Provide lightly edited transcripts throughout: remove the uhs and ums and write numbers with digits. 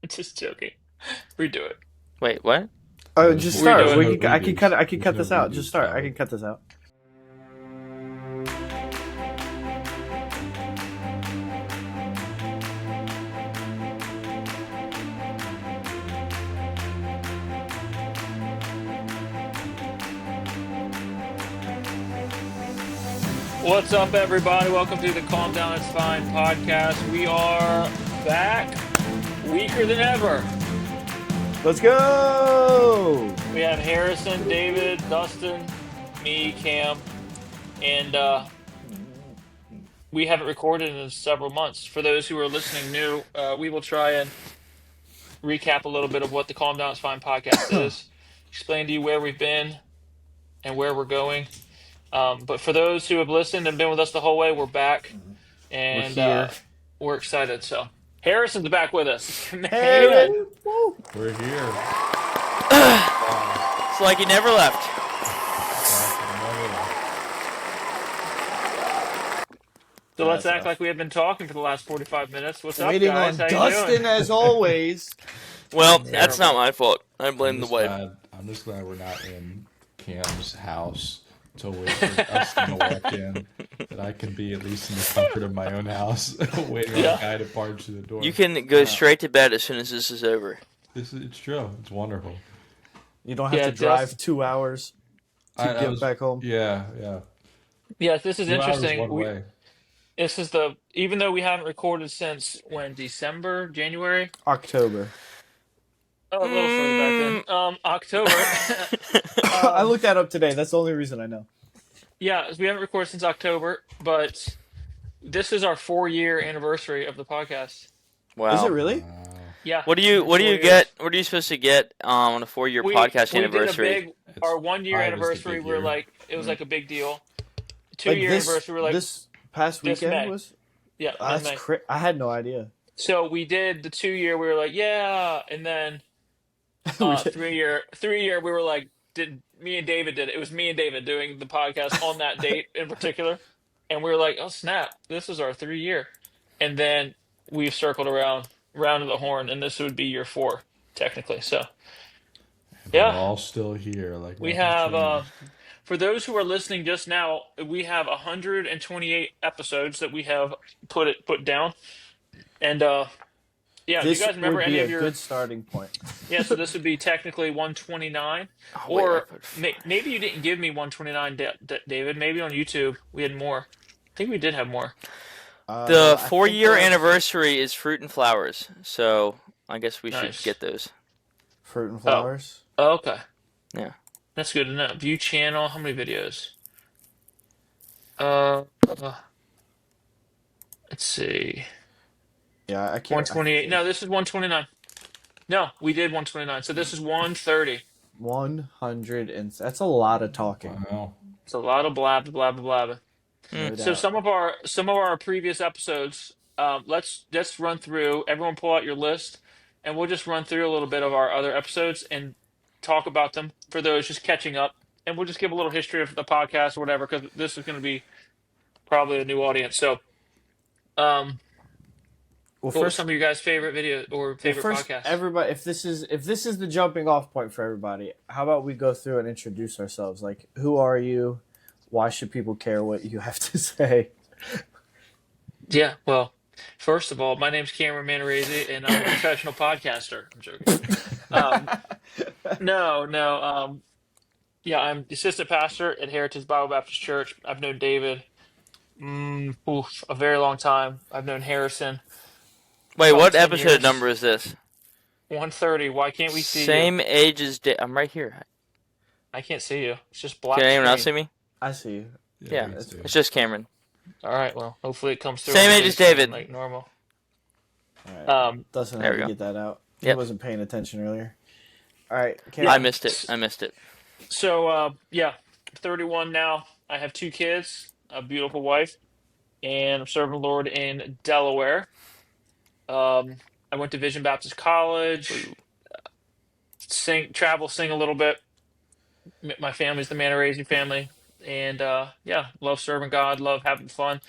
Just joking. Redo it. Wait, what? Oh, Redo just it. start. no I can cut. I can There's cut no this out. redos, Just start. I Tyler. can cut this out. What's up, everybody? Welcome to the Calm Down, It's Fine podcast. We are back, weaker than ever. Let's go. We have Harrison, David, Dustin, me, Cam, and we haven't recorded in several months. For those who are listening new, we will try and recap a little bit of what the Calm Down, It's Fine podcast is, explain to you where we've been and where we're going. But for those who have listened and been with us the whole way, we're back, We're and here. we're excited. So Harrison's back with us. Hey. Man. Woo. We're here. It's like he never left. So let's That's act rough. like we have been talking for the last 45 minutes. What's up, Waiting guys? on How you Dustin doing? as always. Well, that's not my fault. I blame the wife. I'm just glad we're not in Cam's house to wait for Dustin to walk in. That I can be at least in the comfort of my own house, waiting on Yeah. a guy to barge through the door. You can go straight to bed as soon as this is over. It's true. It's wonderful. You don't have Yeah, to drive Dust- 2 hours to get back home. Yeah. Yes, this is 2 hours interesting. one way. This is even though we haven't recorded since when, December, January? October. Oh, a little further back then. October. I looked that up today. That's the only reason I know. Yeah, we haven't recorded since October, but this is our 4-year anniversary of the podcast. Wow. Is it really? Yeah. What do you 4 years. get? What are you supposed to get on a 4-year podcast we anniversary? Did our 1-year 5 is the anniversary. big We were year. like, it was like a big deal. Like 2-year anniversary. We were like, this past this weekend May. was. yeah, That's May. I had no idea. So we did the 2-year. We were like, yeah, and then We did- 3-year, we were like, me and David did it. It was me and David doing the podcast on that date in particular, and we were like, oh snap, this is our 3-year, and then we've circled around to the horn, and this would be year 4 technically. So yeah. We're all still here. Like we nothing's have changed. for those who are listening just now, we have 128 episodes that we have put down, and yeah, do you This guys remember would any be of a your? good starting point. Yeah, so this would be technically 129, Oh, wait, I or put- maybe you didn't give me 129, David. Maybe on YouTube we had more. I think we did have more. The I 4-year think, anniversary is fruit and flowers, so I guess we Nice. should get those. fruit and flowers. Oh, okay. Yeah. That's good to know. View channel. How many videos? Uh, let's see. Yeah, I can't. 128. No, this is 129. No, we did 129. So this is 130. 100 and that's a lot of talking. Wow. It's a lot of blab, blab, blab. No So doubt. some of our previous episodes, let's run through. Everyone pull out your list, and we'll just run through a little bit of our other episodes and talk about them for those just catching up. And we'll just give a little history of the podcast or whatever, because this is going to be probably a new audience. So, Well, what were some of your guys' favorite videos or favorite first, podcasts? everybody, if this is the jumping off point for everybody, how about we go through and introduce ourselves? Like, who are you? Why should people care what you have to say? Yeah, well, first of all, my name's Cameron Manarese, and I'm a professional podcaster. I'm joking. No. Yeah, I'm the assistant pastor at Heritage Bible Baptist Church. I've known David a very long time. I've known Harrison. Wait, About what 10 episode years. number is this? 130. Why can't we see you? Same age as I'm right here. I can't see you. It's just black. Can anyone else see screen. me? I see you. Yeah, me too. it's just Cameron. All right. Well, hopefully it comes through. Same on the age as big screen David. like normal. All right. Dustin there had we to go. get that out. He Yep. wasn't paying attention earlier. All right. I missed it. So, yeah, 31 now. I have 2 kids, a beautiful wife, and I'm serving the Lord in Delaware. I went to Vision Baptist College, sing a little bit. My family's the Manarese family, and yeah, love serving God, love having fun,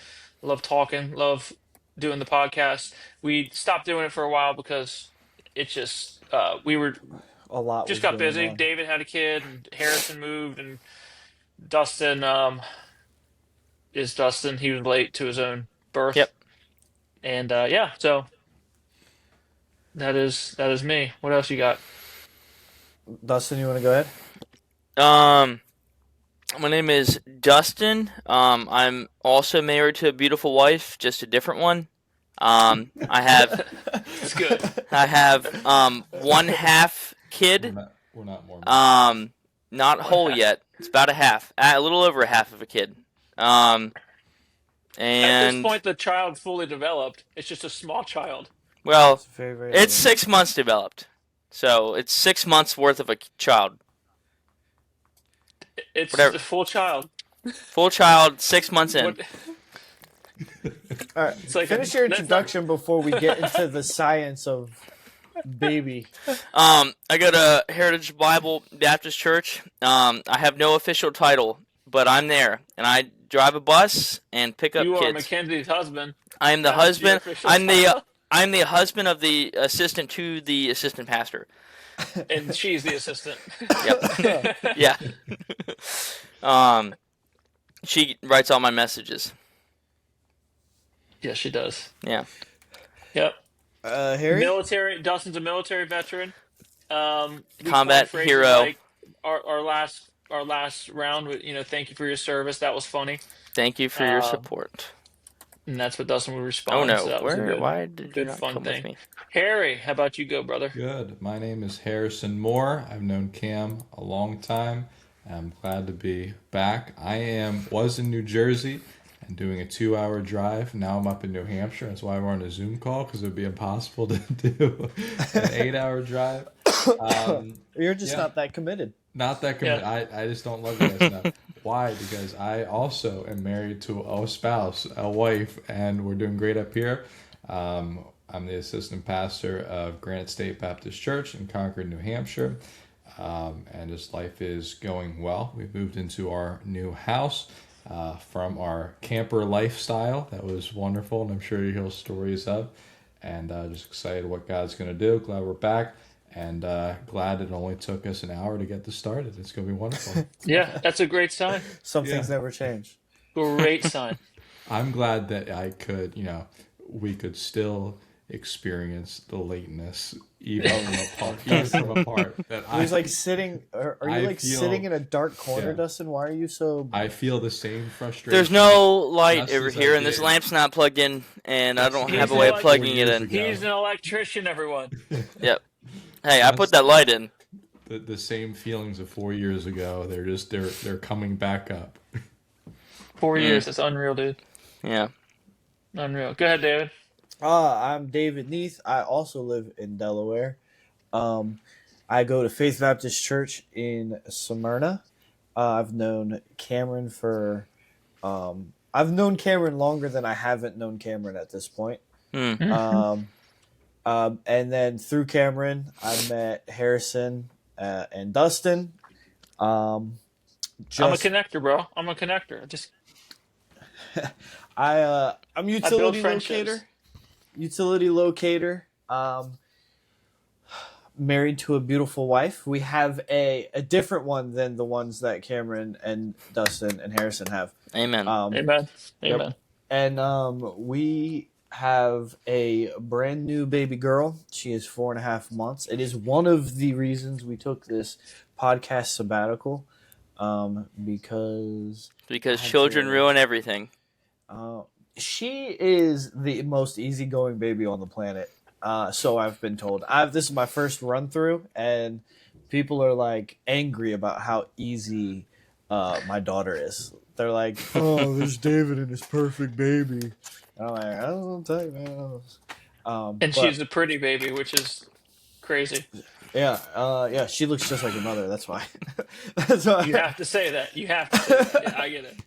love talking, love doing the podcast. We stopped doing it for a while because it's just we were A lot just was got going busy. on. David had a kid, and Harrison moved, and Dustin is Dustin. He was late to his own birth, Yep. and yeah, so that is me. What else you got? Dustin, you want to go ahead? Um, my name is Dustin. I'm also married to a beautiful wife, just a different one. I have It's good. one half kid. We're not Mormon. Not One whole half. yet. It's about a half, a little over a half of a kid. At this And point, the child's fully developed. It's just a small child. well, It's very, very it's early. 6 months developed, so it's 6 months worth of a child. It's Whatever, a full child. full child, 6 months in. What? All right, It's like finish your that's not. introduction before we get into the science of baby. I go to Heritage Bible Baptist Church. I have no official title, but I'm there, and I drive a bus and pick up You are kids. Mackenzie's husband. I am the That's your husband. official I'm the title. I'm the husband of the assistant to the assistant pastor. And she's the assistant. Yep. Yeah. She writes all my messages. Yes, she does. Yeah. Yep. Harry? Military. Dustin's a military veteran. We Combat coined phrases hero. Like our last round. Thank you for your service. That was funny. Thank you for your Um, support. And that's what Dustin would respond. Oh no. So that was a good, Why did you good not fun come thing. with me? Harry, how about you go, brother? Good. My name is Harrison Moore. I've known Cam a long time. I'm glad to be back. Was in New Jersey and doing a 2-hour drive. Now I'm up in New Hampshire. That's why we're on a Zoom call, because it would be impossible to do an 8-hour drive. You're just yeah. not that committed. Not that committed. Yeah. I just don't love you guys enough. Why? Because I also am married to a spouse, a wife, and we're doing great up here. I'm the assistant pastor of Granite State Baptist Church in Concord, New Hampshire. And just life is going well. We've moved into our new house from our camper lifestyle. That was wonderful, and I'm sure you hear stories of. And just excited what God's going to do. Glad we're back. And glad it only took us an hour to get this started. It's going to be wonderful. Yeah, that's a great sign. Some things never change. Great sign. I'm glad that we could still experience the lateness even from apart. That He's like sitting. Are you I sitting in a dark corner, Yeah. Dustin? Why are you so? I feel the same frustration. There's no light Just over as here, I and this did. lamp's not plugged in, and I don't He's have a way of like plugging 4 it years in. ago. He's an electrician, everyone. Yep. Hey, I put that light in. The same feelings of 4 years ago. They're coming back up. 4 years. That's unreal, dude. Yeah. Unreal. Go ahead, David. I'm David Neath. I also live in Delaware. I go to Faith Baptist Church in Smyrna. I've known Cameron longer than I haven't known Cameron at this point. Mm. And then through Cameron, I met Harrison and Dustin. I'm a connector, bro. I'm a connector. I'm utility friendships. locator. Utility locator. Married to a beautiful wife. We have a different one than the ones that Cameron and Dustin and Harrison have. Amen. Amen. Amen. And we have a brand new baby girl. She is 4.5 months. It is one of the reasons we took this podcast sabbatical, because Children ruin everything. she is the most easygoing baby on the planet. So I've been told. This is my first run through, and people are like angry about how easy my daughter is. They're like, "Oh, there's David and his perfect baby." And I'm like, "I don't know, tell you, man." And she's a pretty baby, which is crazy. Yeah. She looks just like her mother. That's why. That's why. You have to say that. You have to say that. Yeah, I get it.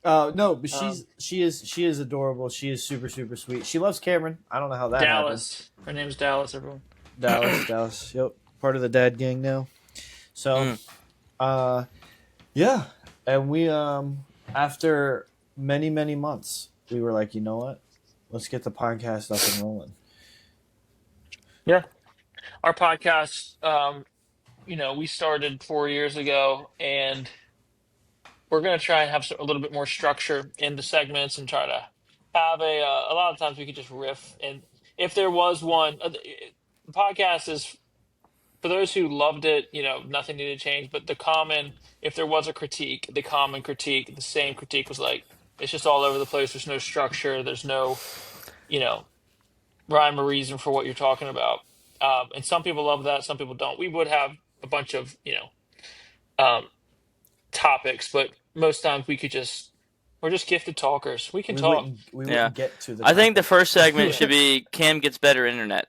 No, but she is adorable. She is super, super sweet. She loves Cameron. I don't know how that happened. Dallas. Her name's Dallas, everyone. Dallas. Yep, part of the dad gang now. So, yeah, and we after many, many months, we were like, you know what? Let's get the podcast up and rolling. Yeah. our podcast, we started 4 years ago, and we're going to try and have a little bit more structure in the segments and try to have a lot of times we could just riff. And if there was one, the podcast is for those who loved it, nothing needed to change. But if there was a critique, the common critique, the same critique was like, it's just all over the place. There's no structure. There's no, you know, rhyme or reason for what you're talking about. And some people love that. Some people don't. We would have a bunch of, um, topics, but most times we're just gifted talkers. We can talk. We Yeah. wouldn't get to the. I think the topic. first segment should be Cam gets better internet.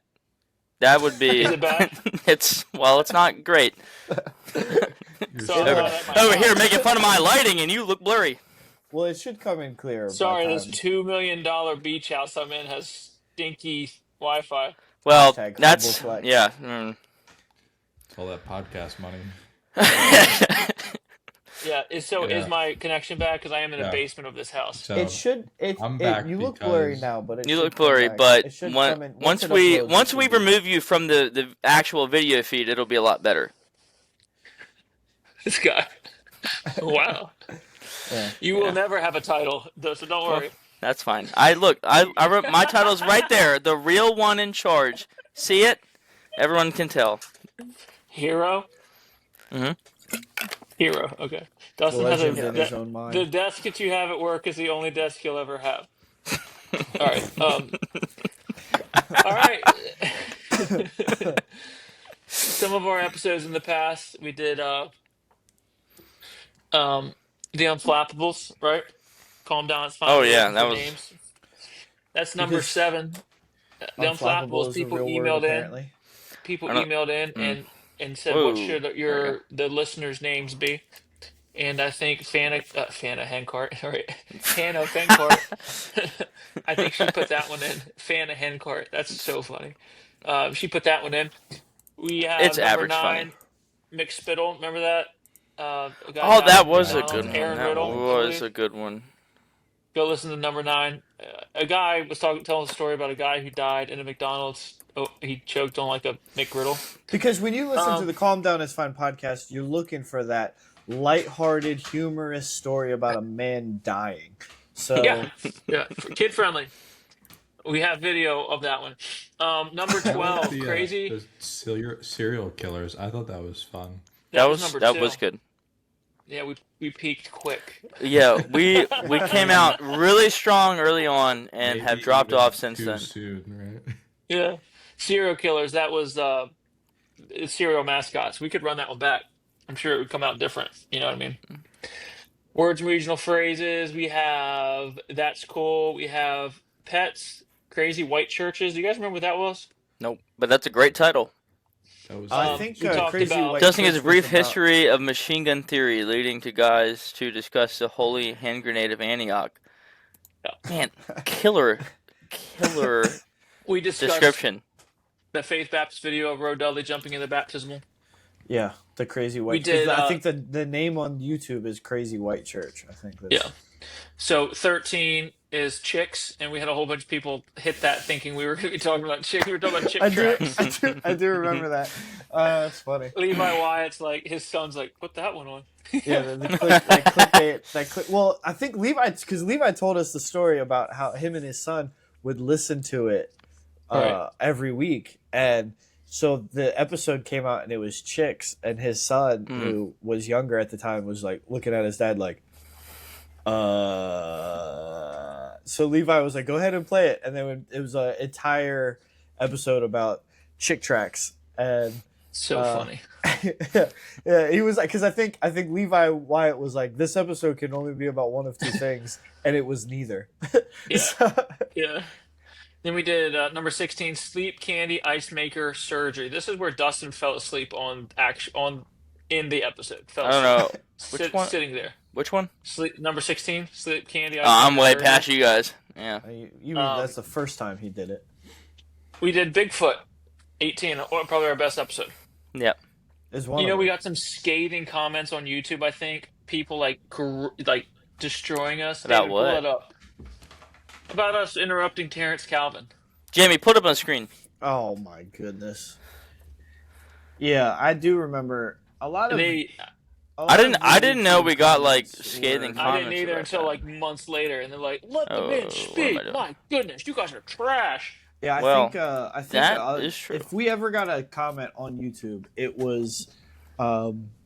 That would be. Is it bad? It's not great. You're So, so- Over here making fun of my lighting, and you look blurry. Well, it should come in clear. by Sorry, the this time- $2 million beach house I'm in has stinky Wi-Fi. Well, Hashtag that's humble flex. yeah. all that podcast money. Yeah, Yeah. is my connection bad? Because I am in a Yeah. basement of this house. So It should. I'm back You look blurry because- now, but it You should look come blurry, back. but It should come in- once it we uploads, it should be- remove you from the actual video feed, it'll be a lot better. This guy. Wow. Yeah. You will never have a title, though, so don't worry. That's fine. I wrote my title's right there, the real one in charge. See it? Everyone can tell. Hero? Mhm. Hero, okay. Dustin has Legend in his own the mind. desk that you have at work is the only desk he'll ever have. All right. All right. Some of our episodes in the past, we did the Unflappables, right? Calm down, it's fine. Oh, We're yeah, looking that for was- names. That's number Because 7. The Unflappable Unflappables, is a people real word, emailed in. apparently. People I don't- emailed in Mm. and said, what Whoa. should the listeners' names be? And I think Fana Hencart, all right, Hannah Fencart. I think she put that one in. Fana Hencart. That's so funny. She put that one in. We have It's number average 9, McSpittle. Remember that? A guy Oh, died that at was a McDonald's, good one. Aaron That Riddle, I was believe. a good one. Go listen to number 9. A guy was telling a story about a guy who died in a McDonald's. Oh, he choked on like a McGriddle. Because when you listen to Um, the Calm Down It's Fine podcast, you're looking for that lighthearted, humorous story about a man dying. So Yeah, kid friendly. We have video of that one. Number 12, crazy. The serial killers. I thought that was fun. That was number 2. good. Yeah, we peaked quick. Yeah, we came out really strong early on and Maybe have dropped even off since too then. soon, right? Yeah, serial killers. That was serial mascots. We could run that one back. I'm sure it would come out different. You know what I mean? Words and regional phrases. We have that's cool. We have pets. Crazy white churches. Do you guys remember what that was? Nope, but that's a great title. That was. I think we talked Crazy about- White Dustin Church gives a was brief about- history of machine gun theory, leading to guys to discuss the holy hand grenade of Antioch. Yeah. Man, killer We discussed description. the Faith Baptist video of Ro Dudley jumping in the baptismal. Yeah, the Crazy White. We did, I think the name on YouTube is Crazy White Church. I think. That's, Yeah. So 13 is chicks, and we had a whole bunch of people hit that thinking we were going to be talking about chicks. We were talking about chick tracks. I do remember that. That's funny. Levi Wyatt's like, his son's like, put that one on. Yeah, that clip. Well, I think because Levi told us the story about how him and his son would listen to it Right. every week, and so the episode came out and it was chicks, and his son, who was younger at the time, was like looking at his dad like, So Levi was like, "Go ahead and play it," and then it was an entire episode about chick tracks, and So funny. yeah, he was like, because I think Yeah. Levi Wyatt was like, this episode can only be about one of two things, and it was neither. So- Yeah. Then we did number 16, sleep, candy, ice maker, surgery. This is where Dustin fell asleep in the episode. Fell I don't know. asleep. Which one? Sitting there. Which one? Sleep. Number 16, sleep, candy, ice I'm maker, way surgery. past you guys. Yeah. you mean Um, that's the first time he did it? We did Bigfoot, 18, probably our best episode. Yeah. Is one. You know, of we them. got some scathing comments on YouTube, I think. People like destroying us. About David, what? Pull it up. About us interrupting Terrence Calvin. Jamie, put up on the screen. Oh my goodness! Yeah, I do remember a lot of. They A I lot didn't of the I didn't know we YouTube got like comments scathing were- I didn't comments either about until that. like months later, and they're like, "Let the man Oh, what am I speak." doing? My goodness, you guys are trash. Yeah, Well, I think that is true. if we ever got a comment on YouTube, it was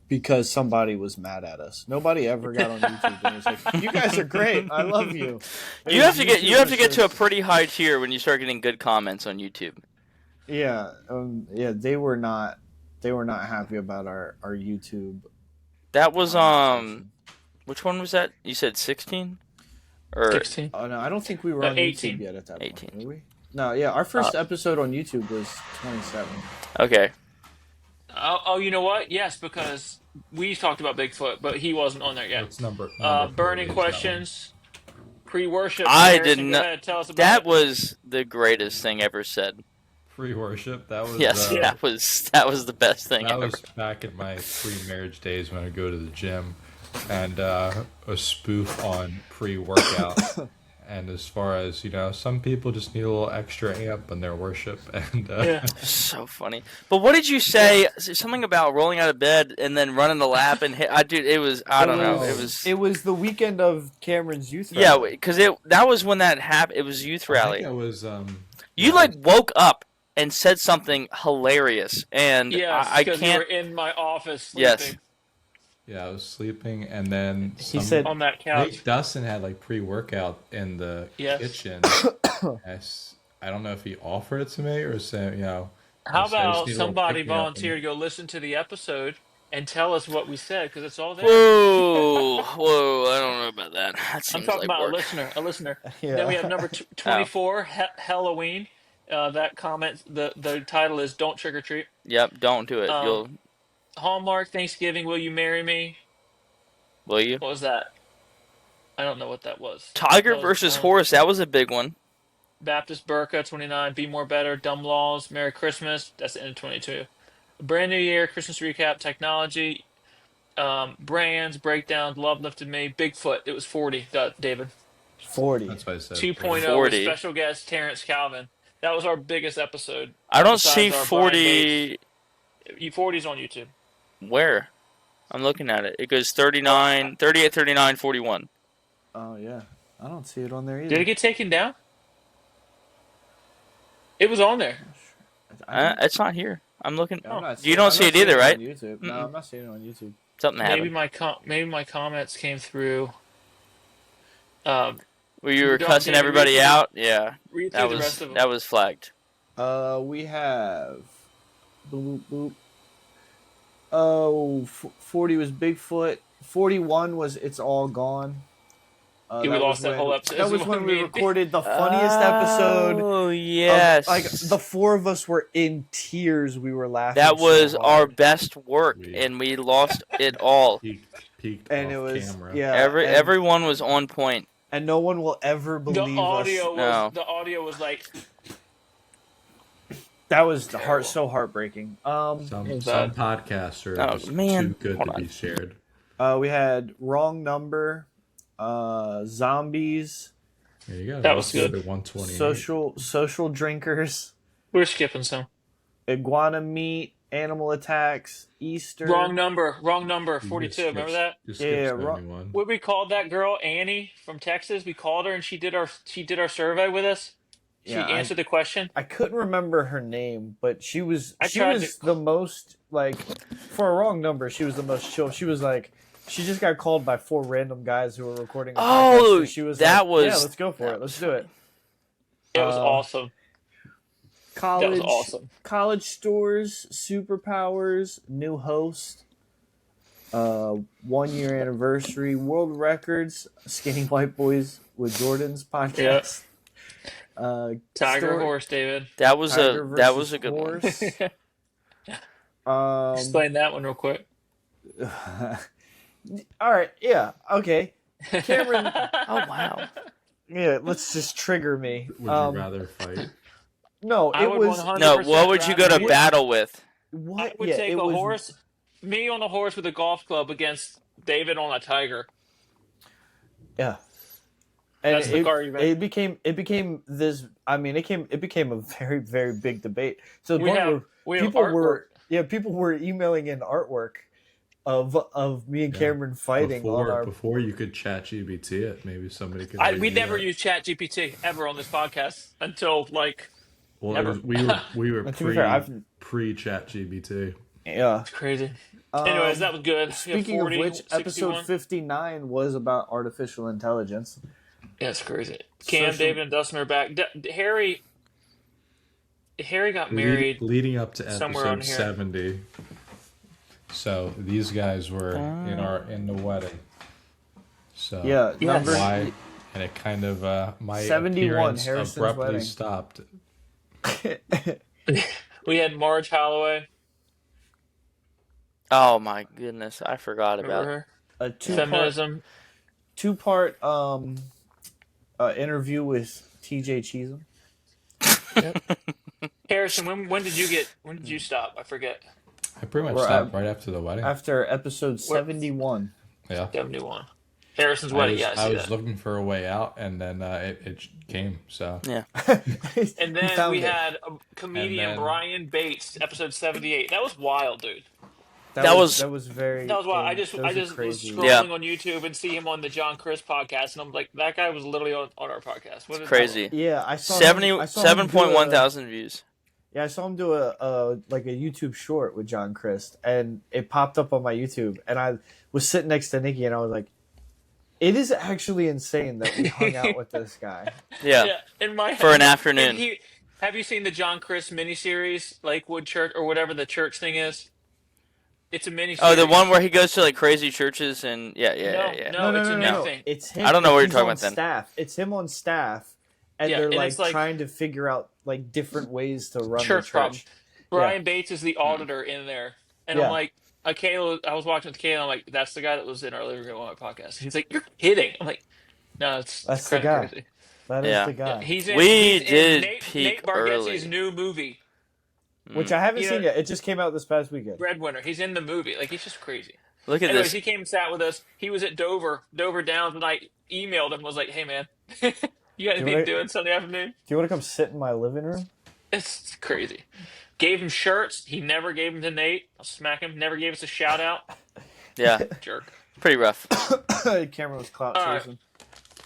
because somebody was mad at us. Nobody ever got on YouTube and was like, "You guys are great. I love you." It You was have to get to a YouTubers pretty high tier when you start getting good comments on YouTube. yeah, they were not happy about our YouTube. That was Station. which one was that? You said 16 or 16. Oh no, I don't think we were on 18. YouTube yet at that 18. point. Were we? No, yeah, our first episode on YouTube was 27. okay. Oh, you know what? Yes, because we talked about Bigfoot, but he wasn't on there yet. What's number Burning 40 is that one. questions, pre-worship. I Harrison, didn't go know ahead, tell us about that it. was the greatest thing ever said. Free worship. That was Yes, Yeah. that was the best thing that ever. was back in my pre-marriage days when I go to the gym, and a spoof on pre-workout. And as far as some people just need a little extra amp in their worship, and Yeah. So funny. But what did you say? Something about rolling out of bed and then running the lap and hit. Dude, it was. I don't know. It was. It was the weekend of Cameron's youth Yeah, rally. because that was when that happened. It was youth I rally. think it was You like woke up and said something hilarious, and Yes, I because you were can't. in my office sleeping Yes. Yeah, I was sleeping, and then He said- on that I couch. think Dustin had like pre-workout in the Yes. kitchen. I don't know if he offered it to me or said, How I just about need a little somebody pick-me-up volunteer to go listen to the episode and tell us what we said, because it's all there. Whoa, whoa! I don't know about that. That I'm seems talking like about work. a listener. Yeah. Then we have number 24, Halloween. That comment, the title is "Don't Trick or Treat." Yep, don't do it. Um, Hallmark Thanksgiving. Will you marry me? Will you? What was that? I don't know what that was. Tiger That was, versus horse. That was a big one. Baptist Burqa 29. Be more better. Dumb laws. Merry Christmas. That's the end of 22. Brand new year. Christmas recap. Technology. Brands. Breakdowns. Love lifted me. Bigfoot. It was 40. David. 40. That's what I said. 2.0 with 40. special guest Terrence Calvin. That was our biggest episode. I don't besides see our Brian 40. Bates. 40's on YouTube. Where? I'm looking at it. It goes 39, 38, 39, 41. Oh yeah, I don't see it on there either. Did it get taken down? It was on there. It's not here. I'm looking. I'm not You don't I'm see not it either, seeing right? On YouTube. No, Mm-mm. I'm not seeing it on YouTube. Something Maybe happened. maybe my comments came through. Where you were Don't, cussing David, everybody read through out? Yeah, Read that through the rest was of them. that was flagged. We have. Boop, boop, boop. Oh, 40 was Bigfoot. 41 was It's All Gone. We lost that whole episode. That was when we recorded the funniest episode. Oh yes, Like the four of us were in tears. We were laughing. that was so our hard. best work, We- and we lost it all. Peaked And off it was camera. yeah. Everyone was on point. and no one will ever The believe audio us. No. the audio was like That was the Terrible. so heartbreaking. Some Is podcasts are Oh, just man. too good Hold to on. be shared. We had Wrong Number, Zombies, There you go. That was Also good. to 128. Social Drinkers, we're skipping some. Iguana Meat, Animal Attacks, Easter. Wrong number. You 42. just Remember skipped- that? You Yeah, skipped wrong- 71. What we called that girl, Annie from Texas. We called her and she did our survey with us. She Yeah, answered the question. I couldn't remember her name, but she was I tried the most like for a wrong number. She was the most chill. She was like she just got called by four random guys who were recording. A Oh, podcast, and she was that like, was- yeah, let's go for it. Let's do it. It was awesome. College, That was awesome. College stores, superpowers, new host, 1 year anniversary, world records, skinny white boys with Jordan's podcast. Tiger horse, David. That was Tiger that was versus a good one. one. Explain that one real quick. All right, yeah, okay. Cameron, Oh wow. yeah, let's just trigger me. Would you rather fight? No, I it would was 100% No, what would you go to rather- battle with? what? I would yeah, take it a was, horse, me on a horse with a golf club against David on a tiger. Yeah, and That's the argument. it became this. I mean, it became a very very big debate. So the We point have where we have people were artwork. Yeah, people were emailing in artwork of me and Cameron fighting on our. Before you could chat GBT it, maybe somebody could We review never it. used Chat GPT ever on this podcast until like Well, it never. was we were And to be fair, pre chat GBT. yeah. It's crazy. Anyways, that was good. Speaking 40, of which, episode 61. 59 was about artificial intelligence. Yeah, it's crazy. Cam, Social- David, and Dustin are back. Harry got married. Leading up to somewhere on episode here. 70. So these guys were in the wedding. So Yeah, Yes. number why? And it kind of my 71, appearance Harrison's abruptly wedding. stopped. We had Marge Holloway. Oh my goodness, I forgot about Remember it. her? a Feminism. two-part interview with TJ Cheatham. Harrison, when did you stop? I forget. I pretty much We're stopped right after the wedding. After episode 71. Yeah. 71. Harrison's I wedding. was, Yeah, I I see was that. looking for a way out, and then it came. So Yeah. And then found we it. had comedian And then- Brian Bates, episode 78. That was wild, dude. That was very. That was wild. I just was crazy. scrolling Yeah. on YouTube and see him on the John Chris podcast, and I'm like, that guy was literally on our podcast. What is Crazy. Yeah, I saw 77.1 thousand views. Yeah, I saw him do a YouTube short with John Christ, and it popped up on my YouTube, and I was sitting next to Nikki, and I was like, "It is actually insane that we hung out with this guy." Yeah. Yeah, in my For an and afternoon. have you seen the John Chris miniseries, Lakewood Church or whatever the church thing is? It's a miniseries. Oh, the one where he goes to like crazy churches and yeah. No, it's a new thing. It's him. I don't know what you're he's talking on about then. Staff. It's him on staff, and Yeah, they're and like, it's like- trying to figure out like different ways to run Church the problem. church. Brian Bates is the auditor in there, and Yeah. I'm like, I was watching with Kayla. I'm like, that's the guy that was in our living room on my podcast. He's like, you're kidding. I'm like, no, it's That's kind the of guy. crazy. That is Yeah. the guy, He's in. We he's did in Nate peak Bargatze's early. new movie, which I haven't You seen know- yet. It just came out this past weekend. Breadwinner. He's in the movie. Like, he's just crazy. Look at Anyways, this. he came and sat with us. He was at Dover Downs, and I emailed him and was like, hey, man, you got anything wanna- to do on Sunday afternoon? Do you want to come sit in my living room? It's crazy. Gave him shirts. He never gave them to Nate. I'll smack him. Never gave us a shout out. Yeah. Jerk. Pretty rough. Cameron was clout All right. chasing.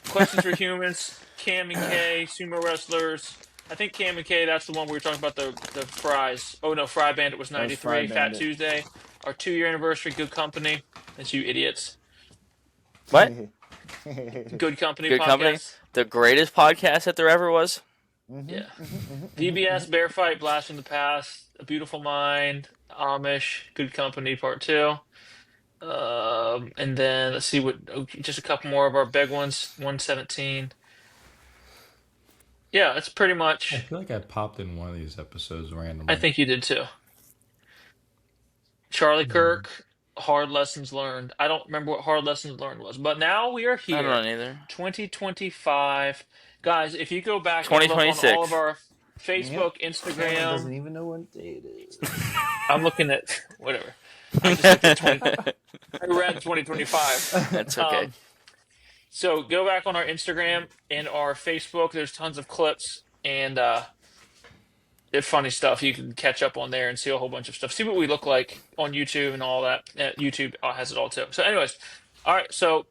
Questions for humans. Cam and Kay, sumo wrestlers. I think Cam and Kay, that's the one we were talking about, the fries. Oh, no, Fry Bandit was 93. Fry Fat Bandit. Tuesday. Our 2-year anniversary, Good Company. That's you idiots. What? Good Company Good podcast. Company? The greatest podcast that there ever was. Yeah. DBS, Bear Fight, Blast from the Past, A Beautiful Mind, Amish, Good Company Part 2. And then let's see just a couple more of our big ones. 117. Yeah, it's pretty I much. feel like I popped in one of these episodes randomly. I think you did too. Charlie Kirk, Hard Lessons Learned. I don't remember what Hard Lessons Learned was, but now we are here. I don't know either. 2025. Guys, if you go back and look on 2026. all of our Facebook, Cameron Instagram, doesn't even know what day it is. I'm looking at whatever. I just looked at 20, I read 2025. That's okay. So go back on our Instagram and our Facebook. There's tons of clips and it's funny stuff. You can catch up on there and see a whole bunch of stuff. See what we look like on YouTube and all that. YouTube has it all too. So, anyways, all right. So,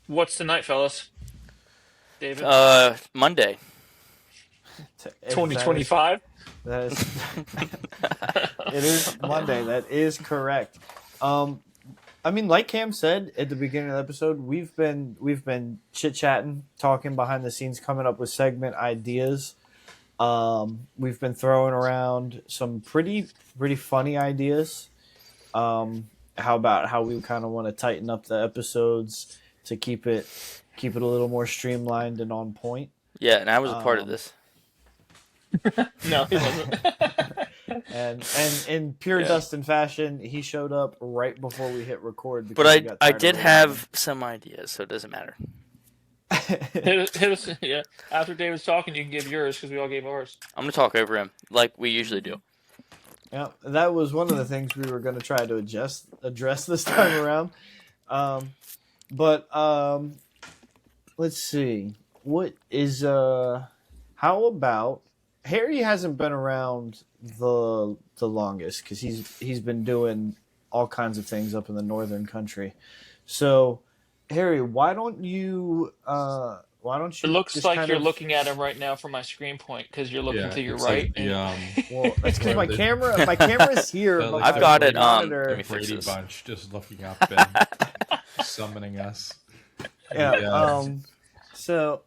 what's tonight, fellas? David, Monday. 2025. That is, it is Monday. That is correct. I mean, like Cam said at the beginning of the episode, we've been chit chatting, talking behind the scenes, coming up with segment ideas. We've been throwing around some pretty funny ideas. How about how we kind of want to tighten up the episodes to keep it a little more streamlined and on point. Yeah, and I was a part of this. No, he wasn't. And in pure Yeah. Dustin fashion, he showed up right before we hit record. But because he got I tired of did waiting. have some ideas, so it doesn't matter. Hit us, yeah. After David's talking, you can give yours because we all gave ours. I'm going to talk over him like we usually do. Yeah, that was one of the things we were going to try to address this time around. Let's see. What is how about Harry hasn't been around the longest because he's been doing all kinds of things up in the northern country. So, Harry, why don't It you looks just like kind you're of looking at him right now from my screen point because you're looking Yeah, to your it's right. like the well, that's because Where my the- camera's here, but like I've my got it. monitor. Let me fix Brady this. Bunch just looking up and summoning us. Yeah. So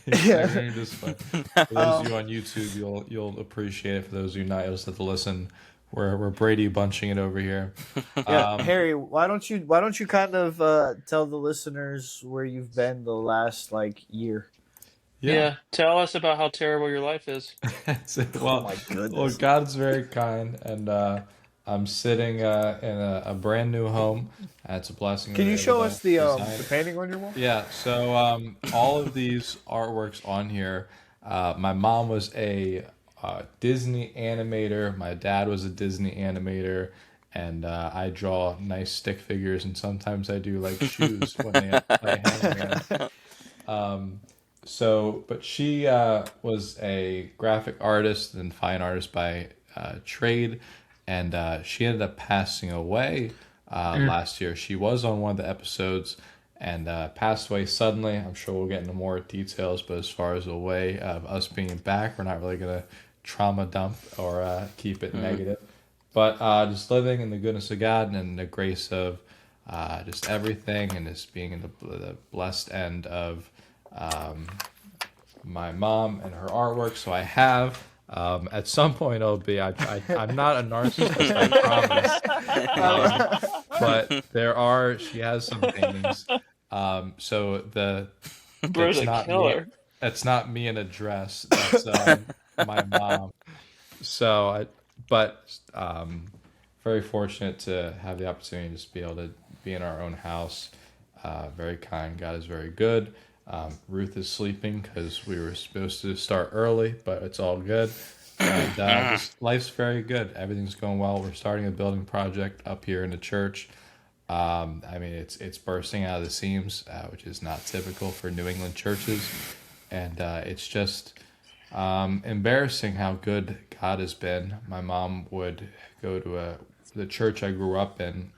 It's yeah. very just fun. For those of you on YouTube, you'll appreciate it. For those of you not, you'll just have to listen. We're Brady bunching it over here. Yeah, Harry, why don't you kind of tell the listeners where you've been the last year? Yeah, tell us about how terrible your life is. Well, my goodness. well, God's very kind, and I'm sitting in a brand new home. It's a blessing. Can we you were show able us to the design. painting on your wall? Yeah, so all of these artworks on here, my mom was a Disney animator, my dad was a Disney animator, and I draw nice stick figures, and sometimes I do like shoes when they hang them. But she was a graphic artist and fine artist by trade, and she ended up passing away last year. She was on one of the episodes and passed away suddenly. I'm sure we'll get into more details, but as far as a way of us being back, we're not really going to trauma dump or keep it negative. But just living in the goodness of God and the grace of just everything, and just being in the blessed end of my mom and her artwork. So I have at some point I'm not a narcissist, I promise. But she has some paintings. So Bro's it's a not killer. me. That's not me in a dress. That's my mom. Very fortunate to have the opportunity to just be able to be in our own house. Very kind. God is very good. Ruth is sleeping because we were supposed to start early, but it's all good. And life's very good. Everything's going well. We're starting a building project up here in the church. It's bursting out of the seams, which is not typical for New England churches. And it's just embarrassing how good God has been. My mom would go to the church I grew up in,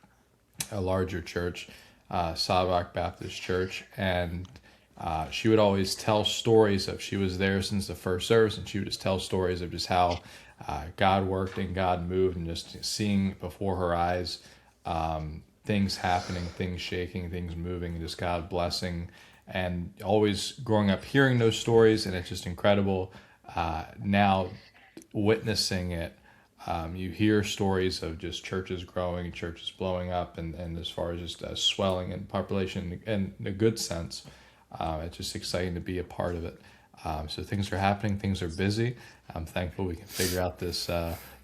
a larger church, Savak Baptist Church, and she would always tell stories of, she was there since the first service, and she would just tell stories of just how God worked and God moved, and just seeing before her eyes things happening, things shaking, things moving, just God blessing, and always growing up hearing those stories, and it's just incredible. Now witnessing it, you hear stories of just churches growing, churches blowing up, and as far as just swelling in population in a good sense. It's just exciting to be a part of it. So things are happening, things are busy. I'm thankful we can figure out this.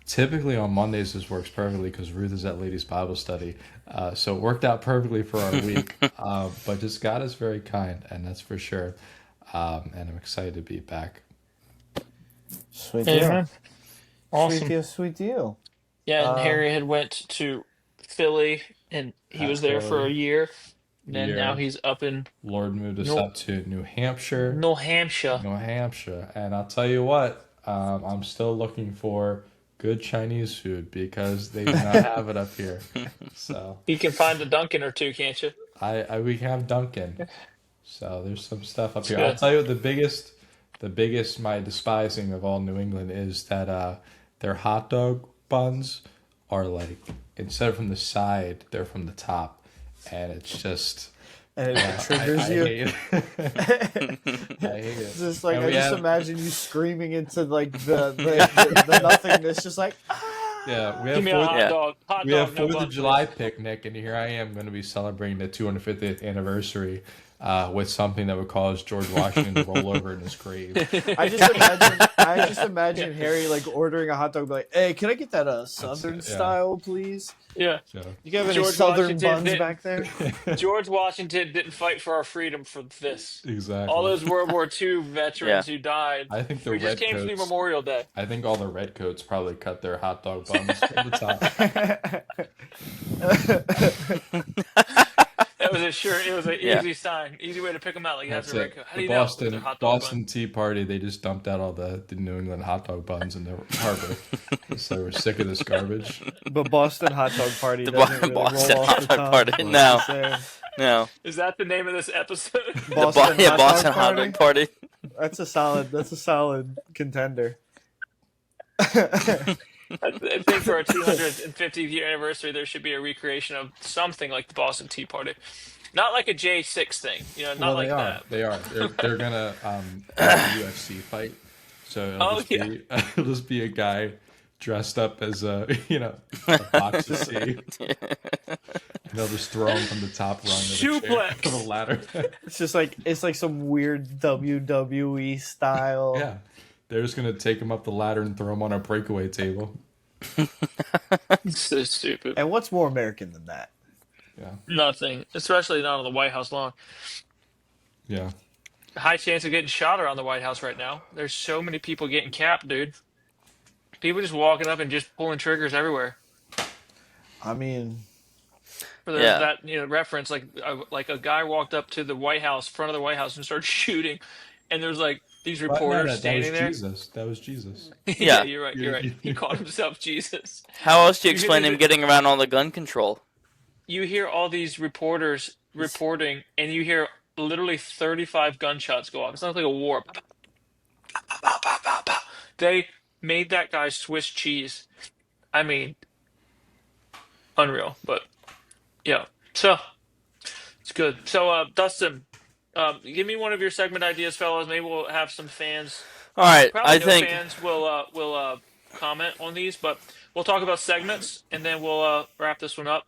Typically on Mondays this works perfectly because Ruth is at Ladies Bible Study. So it worked out perfectly for our week. But just God is very kind, and that's for sure. And I'm excited to be back. Sweet deal. Amen. Awesome. Sweet deal. Yeah, and Harry had went to Philly, and he was there for a year. And then now he's up in Lord moved us up to New Hampshire. New Hampshire. And I'll tell you what, I'm still looking for good Chinese food because they do not have it up here. So You can find a Dunkin' or two, can't you? we can have Dunkin'. So there's some stuff up That's here. good. I'll tell you what, the biggest my despising of all New England is that their hot dog buns are like, instead of from the side, they're from the top. And it's just, And it triggers you. I hate it. I hate it. It's just like, And I we just have- imagine you screaming into the nothingness, just like, Yeah, we Give have me a hot Yeah. dog. Hot we dog, have no 4th bun, of July please. picnic, and here I am going to be celebrating the 250th anniversary with something that would cause George Washington to roll over in his grave. I just imagine Harry ordering a hot dog, like, hey, can I get that Southern yeah. style, please? Yeah. So, You have any George Southern Washington buns didn't- back there? George Washington didn't fight for our freedom for this. exactly. All those World War II veterans who died. I think the We just came through Memorial Day. I think all the redcoats probably cut their hot dog buns from the top. That was it sure? It was an Yeah. easy sign, easy way to pick them out. Like, that's That's a it. red coat. How The do you know? With their Boston hot dog Boston bun. Tea Party, they just dumped out all the New England hot dog buns in the harbor. So they were sick of this garbage. But Boston hot dog party The doesn't really Boston roll off hot the dog tongue. party. I'm No. just saying. No. Is that the name of this episode? Boston hot Boston dog hot party. dog party. That's a solid contender. I think for our 250th year anniversary, there should be a recreation of something like the Boston Tea Party, not like a J6 thing, not Well, like they are. that. They are. They're gonna have a UFC fight. So Oh, yeah. it'll just be a guy dressed up as a box of C. And they'll just throw him from the top rung of Suplex. the ladder. It's like some weird WWE style. Yeah. They're just gonna take him up the ladder and throw him on a breakaway table. So stupid. And what's more American than that? Yeah. Nothing, especially not on the White House lawn. Yeah. High chance of getting shot around the White House right now. There's so many people getting capped, dude. People just walking up and just pulling triggers everywhere. I mean, For Yeah. that reference, like a guy walked up to the White House, front of the White House, and started shooting, and there's like these reporters standing there. That was Jesus. Yeah. You're right. You're right. He called himself Jesus. How else do you You explain hear him the- getting around all the gun control? You hear all these reporters reporting, and you hear literally 35 gunshots go off. It's not like a war. They made that guy Swiss cheese. I mean, unreal. But yeah, so it's good. So, Dustin, give me one of your segment ideas, fellas. Maybe we'll have some fans. All right, Probably I no think fans will comment on these, but we'll talk about segments, and then we'll wrap this one up.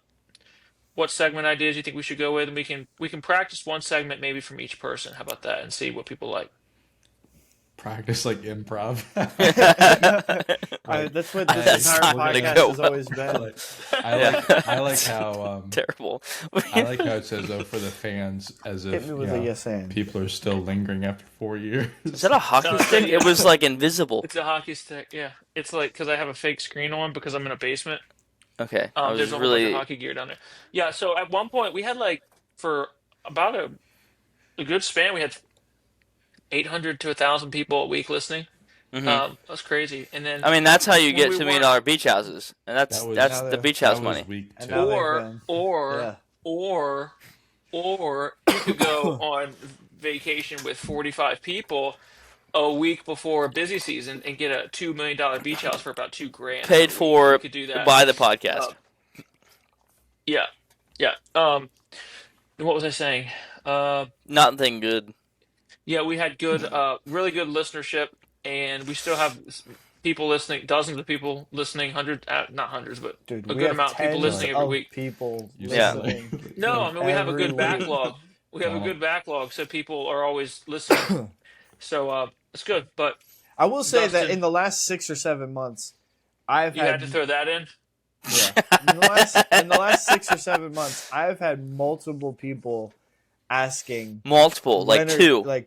What segment ideas you think we should go with, and we can practice one segment maybe from each person. How about that, and see what people like. Practice like improv. that's what That's this entire not gonna podcast go has well. always been. I like how terrible. I like how it says for the fans, as Hit if me with a yes and. people are still lingering after 4 years. Is that a hockey No, stick? yeah. It was like invisible. It's a hockey stick. Yeah, it's like because I have a fake screen on because I'm in a basement. Okay, I was There's a whole bunch really of hockey gear down there. Yeah, so at one point we had for about a good span, we had 800 to 1,000 people a week listening. That's crazy. And then I mean, that's how you when get we $2 million beach houses, and that's That the beach house money. Week And two. now they've or you could go on vacation with 45 people a week before a busy season and get a $2 million beach house for about $2,000. Paid for You could do that. by the podcast. Yeah. What was I saying? Nothing good. Yeah, we had really good listenership, and we still have people listening, dozens of people listening, hundreds, not hundreds, but Dude, a we good have amount of people tens listening every of week. people Yeah. listening. No, I mean we have a Every good week. backlog. We have a good backlog, so people are always listening. So it's good. But I will say that Dustin. in the last 6 or 7 months, I've you had to throw that in. in the last 6 or 7 months, I've had multiple people asking Multiple, like when are- 2.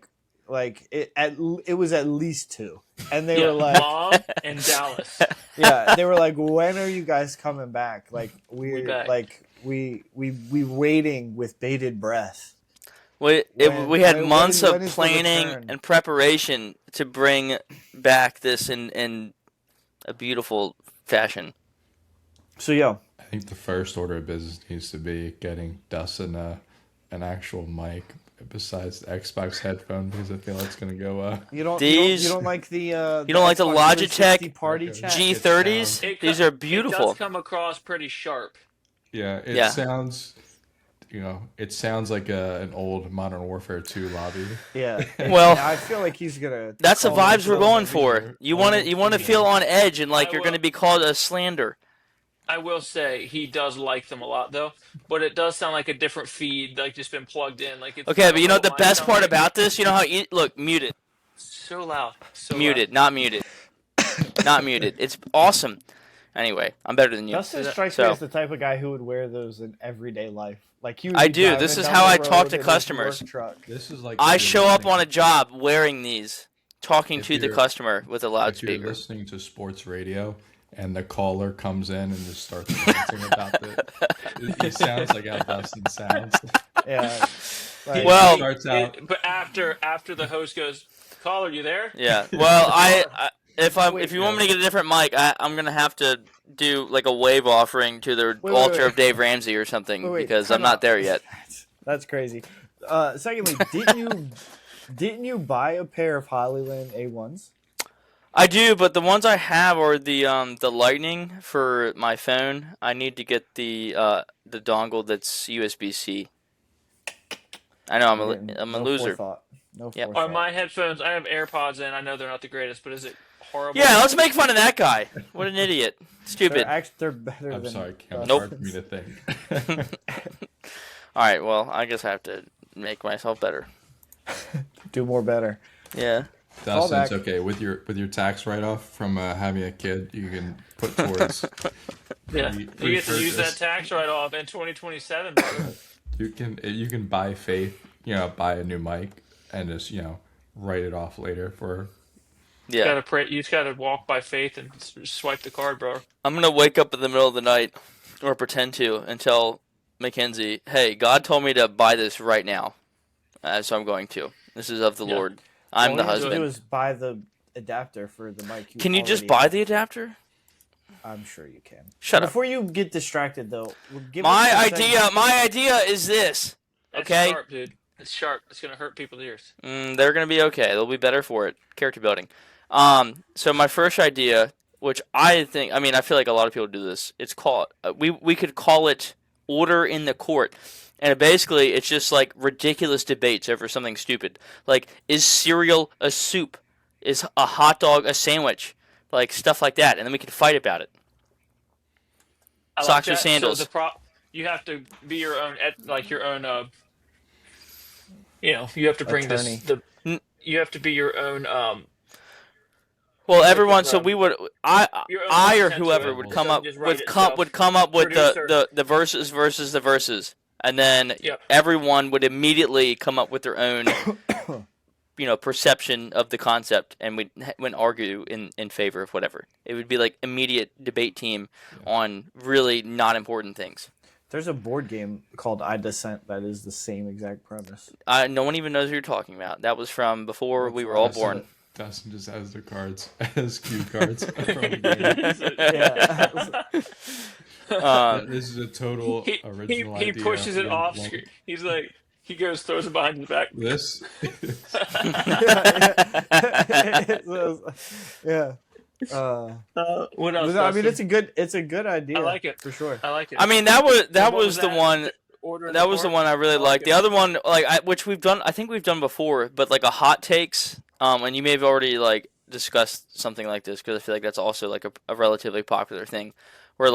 it was at least 2, and they were like, Mom and Dallas. yeah, they were like, when are you guys coming back? Like we're back. like we waiting with bated breath. We When- had when- months when of is the planning return? and preparation to bring back this in a beautiful fashion. So yeah, I think the first order of business needs to be getting Dustin an actual mic besides the Xbox headphone, because I feel it's gonna go. These- you don't like the You don't like the Xbox Logitech 360 party Okay. chat? G30s? It These co- are It beautiful. does come across pretty sharp. Yeah, it Yeah. sounds. It sounds like an old Modern Warfare 2 lobby. Yeah. Well, Yeah, I feel like he's gonna. that's the call vibes us we're out. going for. You want to feel on edge and like I you're will- going to be called a slander. I will say he does like them a lot though, but it does sound like a different feed, like just been plugged in. Like it's Okay, but you know what the mine best sound part like? about this? You know how look, muted. So loud, so Muted, not muted. Not muted. It's awesome. Anyway, I'm better than you. Dustin strikes me as the type of guy who would wear those in everyday life. Like he would I be do. driving This is down how the I talk road to in his customers. work truck. This is like I if you're show up on a listening- job wearing these, talking If to the you're- customer with a If you're loudspeaker. listening to sports radio and the caller comes in and just starts ranting about it sounds like how Dustin sounds. Yeah. Like, Well- starts out. But after the host goes, caller, you there? Yeah. Well, if Wait, you want me to get a different mic, I'm gonna have to do like a wave offering to the altar wait. of Dave Ramsey or something wait, because time I'm not out. there yet. That's crazy. Secondly, didn't you buy a pair of Hollyland A1s? I do, but the ones I have are the Lightning for my phone. I need to get the dongle that's USB-C. I know I'm a No loser. Forethought. No Yep. forethought. On my headphones, I have AirPods in. I know they're not the greatest, but is it horrible? Yeah, let's make fun of that guy. What an idiot. Stupid. They're better I'm than. sorry, Cam. It's Nope. hard for me to think. All right, well, I guess I have to make myself better. Do more better. Yeah. Dustin, it's back. okay with your tax write off from having a kid. You can put towards. Yeah, pre- you get to use pre-purchase. that tax write-off in 2027. brother. You can buy faith. Buy a new mic and just write it off later for. You Yeah. gotta pray. You just gotta walk by faith and swipe the card, bro. I'm going to wake up in the middle of the night, or pretend to, and tell Mackenzie, hey, God told me to buy this right now. So I'm going to. This is of the Yeah. Lord. I'm All the you have to do husband. is buy the adapter for the mic. Can you just already buy have. the adapter? I'm sure you can. Shut up. Before you get distracted, though, give My us a segment. idea is this. That's Okay. sharp, dude. It's sharp. It's gonna hurt people's ears. They're gonna be okay. They'll be better for it. Character building. So my first idea, which I feel like a lot of people do this. It's called we could call it Order in the Court, and basically it's just like ridiculous debates over something stupid. Like, is cereal a soup? Is a hot dog a sandwich? Like stuff like that, and then we could fight about it. I like Socks or that. sandals? So you have to be your own, your own. You have to bring Attorney. You have to be your own. Well, Like everyone. the, So we would, I your own or content to whoever it. would So come up just write it would yourself. come up with Producer. the verses versus the verses, and then Yep. everyone would immediately come up with their own, perception of the concept, and we'd argue in favor of whatever. It would be like immediate debate team on really not important things. There's a board game called I Dissent that is the same exact premise. No one even knows who you're talking about. That was from before we were all born. Dustin just has the cards as cue cards from the game. Yeah. This is a total he original he idea. pushes it We off love screen. He's like, he goes, throws it behind his back. This. Yeah. What else? I mean, Dustin? it's a good idea. I like it for sure. I like it. I mean, that was What was the that? one. Order in That was the Court? one I really like liked. it. The other one, which we've done, I think we've done before, but like a hot takes. And you may have already like discussed something like this because I feel like that's also like a relatively popular thing, where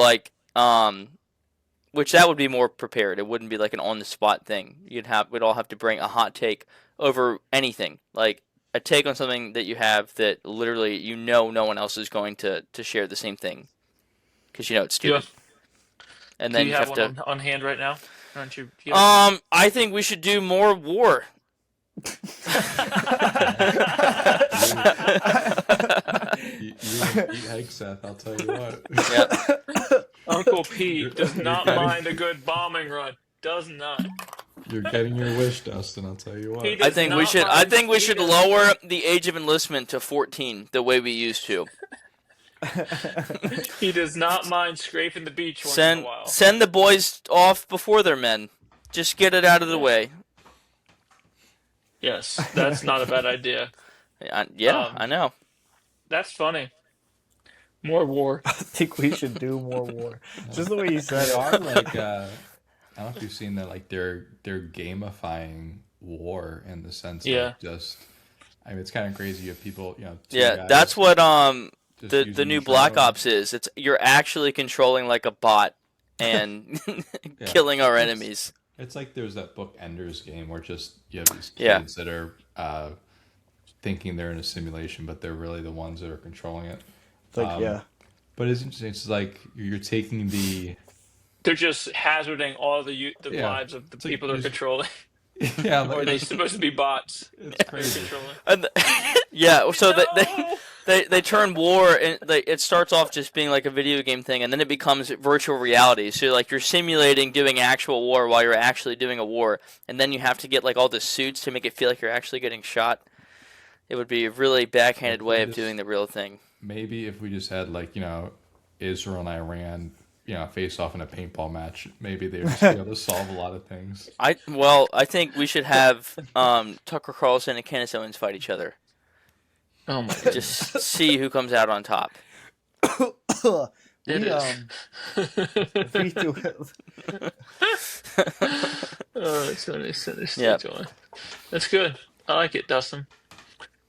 which that would be more prepared. It wouldn't be like an on the spot thing. We'd all have to bring a hot take over anything, like a take on something that you have that literally no one else is going to share the same thing because it's stupid. And Do then you you have have one to. on hand right now? Aren't you? I think we should do more war. You and Pete Hegseth, I'll tell you what. Yeah. Uncle Pete does not mind a good bombing run. Does not. You're getting your wish, Dustin. I'll tell you what. He I does think not we should. I mind- think we he should does- lower the age of enlistment to 14, the way we used to. He does not mind scraping the beach once in a while. Send the boys off before their men. Just get it out of the way. Yes, that's not a bad idea. I know. That's funny. More war. I think we should do more war. Just the way you said They it. are like I don't know if you've seen that, like they're gamifying war in the sense Yeah. of just it's kind of crazy. You have people, two Yeah, guys that's what just the using new each Black other. Ops is. You're actually controlling like a bot and killing our enemies. It's like there's that book Ender's Game where just you have these Yeah. kids that are thinking they're in a simulation, but they're really the ones that are controlling it. Yeah. But it's interesting. It's like you're taking the They're just hazarding all the Yeah. lives of the It's like people they're just- controlling. yeah, Or are they like, supposed to be bots? it's They're crazy. controlling. And yeah, so No! they turn war and it starts off just being like a video game thing, and then it becomes virtual reality. So like you're simulating doing actual war while you're actually doing a war, and then you have to get like all the suits to make it feel like you're actually getting shot. It would be a really backhanded way of doing the real thing. Maybe if we just had like Israel and Iran face off in a paintball match, maybe they would just be able to solve a lot of things. I think we should have Tucker Carlson and Candace Owens fight each other. Oh my god. Just see who comes out on top. It is. We do Oh, it's so nice. Yep. That's good. I like it, Dustin.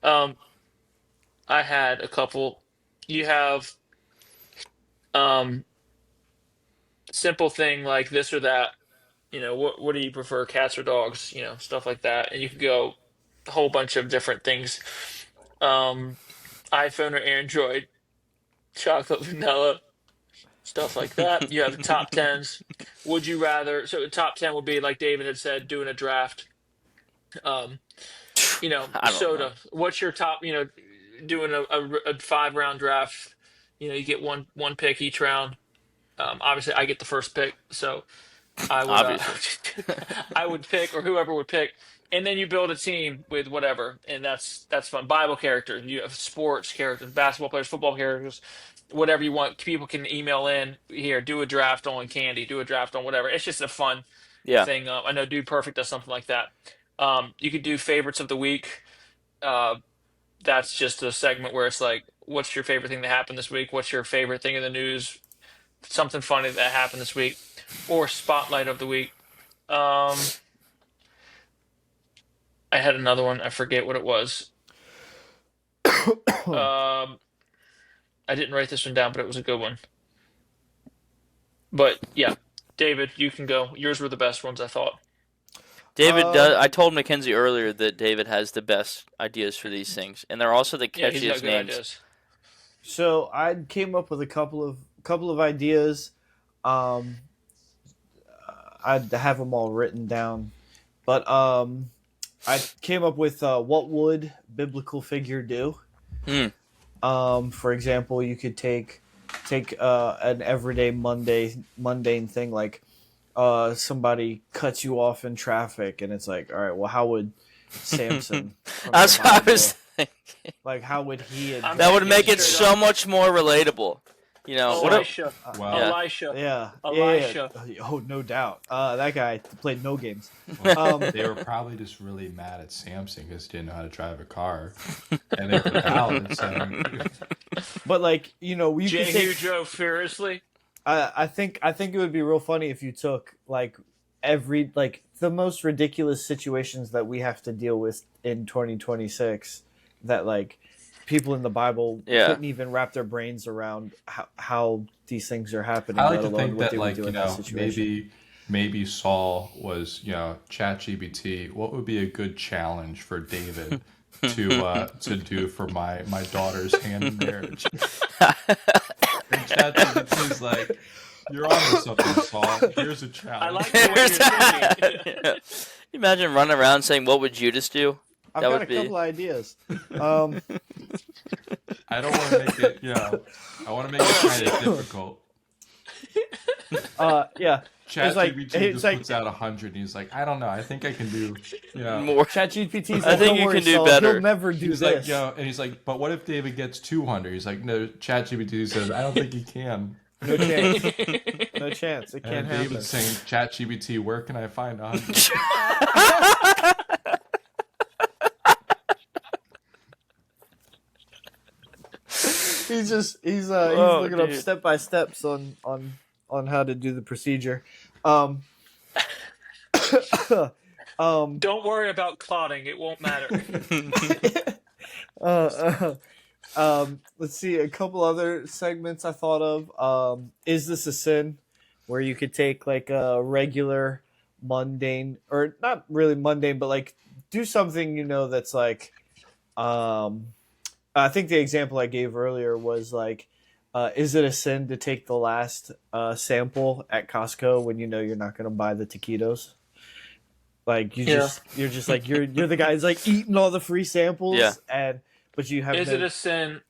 I had a couple. You have simple thing like this or that. What do you prefer, cats or dogs? Stuff like that, and you can go a whole bunch of different things. iPhone or Android, chocolate, vanilla, stuff like that. You have top tens. Would you rather? So the top 10 would be like David had said, doing a draft. I don't Soda. know. What's your top? Doing a 5-round draft. You get one pick each round. Obviously, I get the first pick, so I would Obviously. I would pick, or whoever would pick, and then you build a team with whatever, and that's fun. Bible characters, you have sports characters, basketball players, football characters, whatever you want. People can email in here, do a draft on candy, do a draft on whatever. It's just a fun Yeah. thing. I know Dude Perfect does something like that. You could do favorites of the week. That's just a segment where it's like, what's your favorite thing that happened this week? What's your favorite thing in the news? Something funny that happened this week, or spotlight of the week. I had another one. I forget what it was. I didn't write this one down, but it was a good one. But yeah, David, you can go. Yours were the best ones, I thought. David does. I told Mackenzie earlier that David has the best ideas for these things, and they're also the Yeah, he's got catchiest good names. ideas. So I came up with a couple of ideas. I have them all written down, but I came up with what would biblical figure do? For example, you could take an everyday mundane thing like somebody cuts you off in traffic, and it's like, all right, well, how would Samson? from That's the what I Bible, was thinking. like, how would he? That would make it so much more relatable. What if, Elisha. Wow. Elisha. Yeah, Elisha. yeah. Oh, no doubt. That guy played no games. They were probably just really mad at Samson because he didn't know how to drive a car, and they were valid. So. But like, you could Jehu take. drove furiously. I think it would be real funny if you took like the most ridiculous situations that we have to deal with in 2026 that like people in the Bible couldn't even wrap their brains around how these things are happening. I like let to alone think what that they would like do in that situation. maybe Saul was ChatGPT. What would be a good challenge for David to do for my daughter's hand in marriage? And ChatGPT's like, you're on to something, Saul. Here's a challenge. I like the way you're thinking. imagine running around saying, "What would Judas do?" I've that got would a be- couple ideas. I don't want to make it, I want to make it kind of difficult. Yeah. ChatGPT it's just puts out 100, and he's like, I don't know. I think I can do, More. ChatGPT's I like, think don't you worry, can do Saul, better. He'll never do He's this. like, and he's like, but what if David gets 200? He's like, no, ChatGPT says, I don't think he can. No chance. No chance. It can't And happen. David's saying, ChatGPT, where can I find 100? He's Oh, looking up dude. step by steps on how to do the procedure. Um, Don't worry about clotting; it won't matter. let's see a couple other segments I thought of. Is this a sin? Where you could take like a regular mundane, or not really mundane, but like do something that's like I think the example I gave earlier was like, is it a sin to take the last sample at Costco when you're not going to buy the taquitos? Like you're the guy who's like eating all the free samples, Yeah. but you have Is it a sin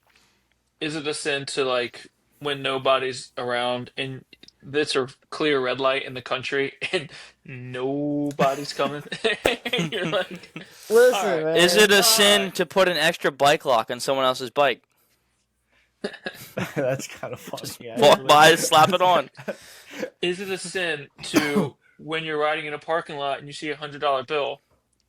is it a sin to like when nobody's around and it's a clear red light in the country and nobody's coming and you're like, all Listen, right, Is man. it a all sin right. to put an extra bike lock on someone else's bike? That's kind of funny, Walk actually. by, slap it on. Is it a sin to when you're riding in a parking lot and you see $100 bill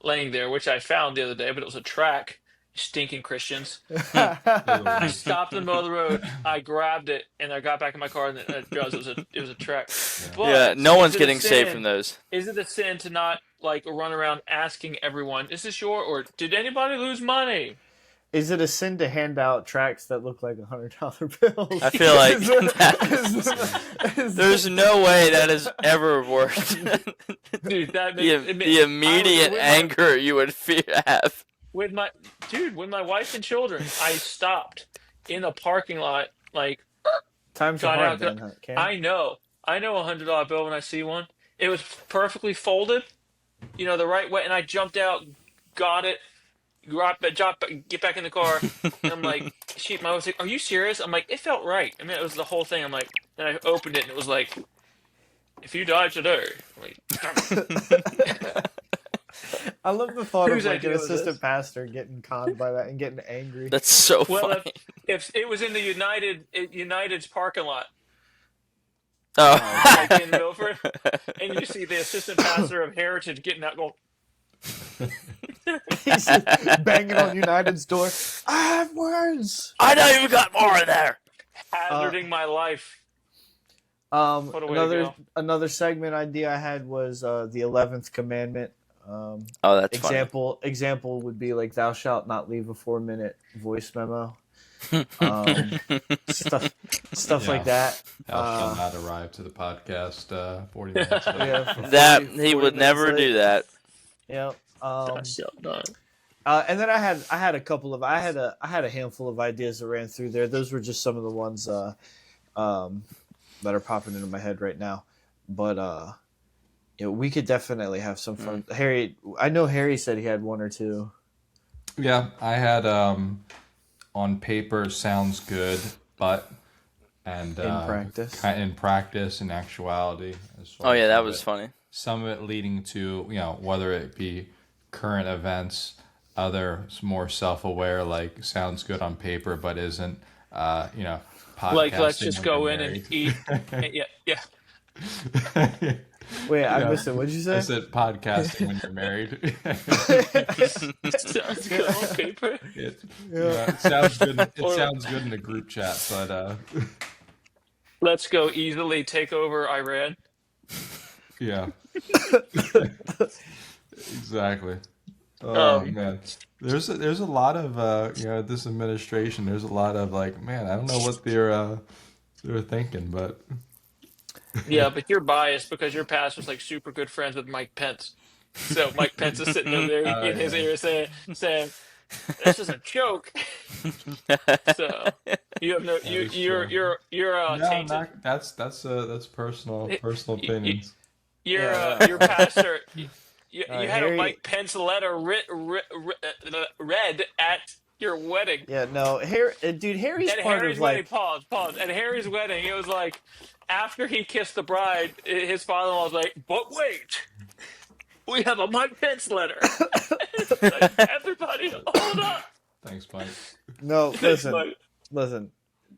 laying there, which I found the other day, but it was a track, stinking Christians. I Ew. stopped in the middle of the road. I grabbed it and I got back in my car and I realized it was a track. Yeah. Yeah, But no is one's it a getting saved from sin? those. Is it a sin to not like run around asking everyone, "Is this your?" or "Did anybody lose money?" Is it a sin to hand out tracts that look like $100 bills? I feel like Is there's no way that has ever worked. Dude, that the, makes the I was immediate with anger you would have. with my with my wife and children. I stopped in a parking lot, like Times are got hard out. then, huh, Cam? I know $100 bill when I see one. It was perfectly folded, the right way, and I jumped out, got it, get back in the car, and I'm like, my wife's like, "Are you serious?" I'm like, "It felt right." I mean, it was the whole thing. I'm like, then I opened it, and it was like, "If you die today," I'm like, "Damn it." I love the thought of Whose like an idea was this? assistant pastor getting conned by that and getting angry. That's so Well, funny. if it was in the United's parking lot, Oh. like in Milford, and you see the assistant pastor of Heritage getting out, going, He's banging on United's door. I have words. I know you got more in there. hazarding my life. What a way to go. Another segment idea I had was the 11th commandment. Oh, that's funny. Example would be like, "Thou shalt not leave a 4-minute voice memo." Stuff like that. Thou shalt not arrive to the podcast 40 minutes late. Yeah, for That 40 he would 40 never minutes do late. that. Yep. No. And then I had a couple of I had a handful of ideas that ran through there. Those were just some of the ones that are popping into my head right now. But we could definitely have some fun. Harry, I know Harry said he had one or two. Yeah, I had on paper sounds good, but and in practice, in actuality. Oh yeah, that was funny. Some of it leading to whether it be current events, other more self-aware, like sounds good on paper but isn't. Podcasting. Like, let's just when go you're in and married. eat. Yeah. Wait, I missed it. What'd you say? I said podcasting when you're married. Sounds good on paper. It sounds good. It Or- sounds good in the group chat, but Let's go easily take over Iran. yeah, exactly. Oh man, there's a lot of this administration. There's a lot of like, man, I don't know what they're thinking, but Yeah, but you're biased because your pastor's like super good friends with Mike Pence. So Mike Pence is sitting over there in his ear saying, "This is a joke." So you have you're no, tainted. that's personal opinions. Your pastor. You had Harry- a Mike Pence letter read at your wedding. Yeah, no, Harry's At part Harry's of wedding, like. pause. At Harry's wedding, it was like after he kissed the bride, his father-in-law was like, "But wait, we have a Mike Pence letter." Like, everybody, hold up. Thanks, Mike. No, Thanks, Mike. listen.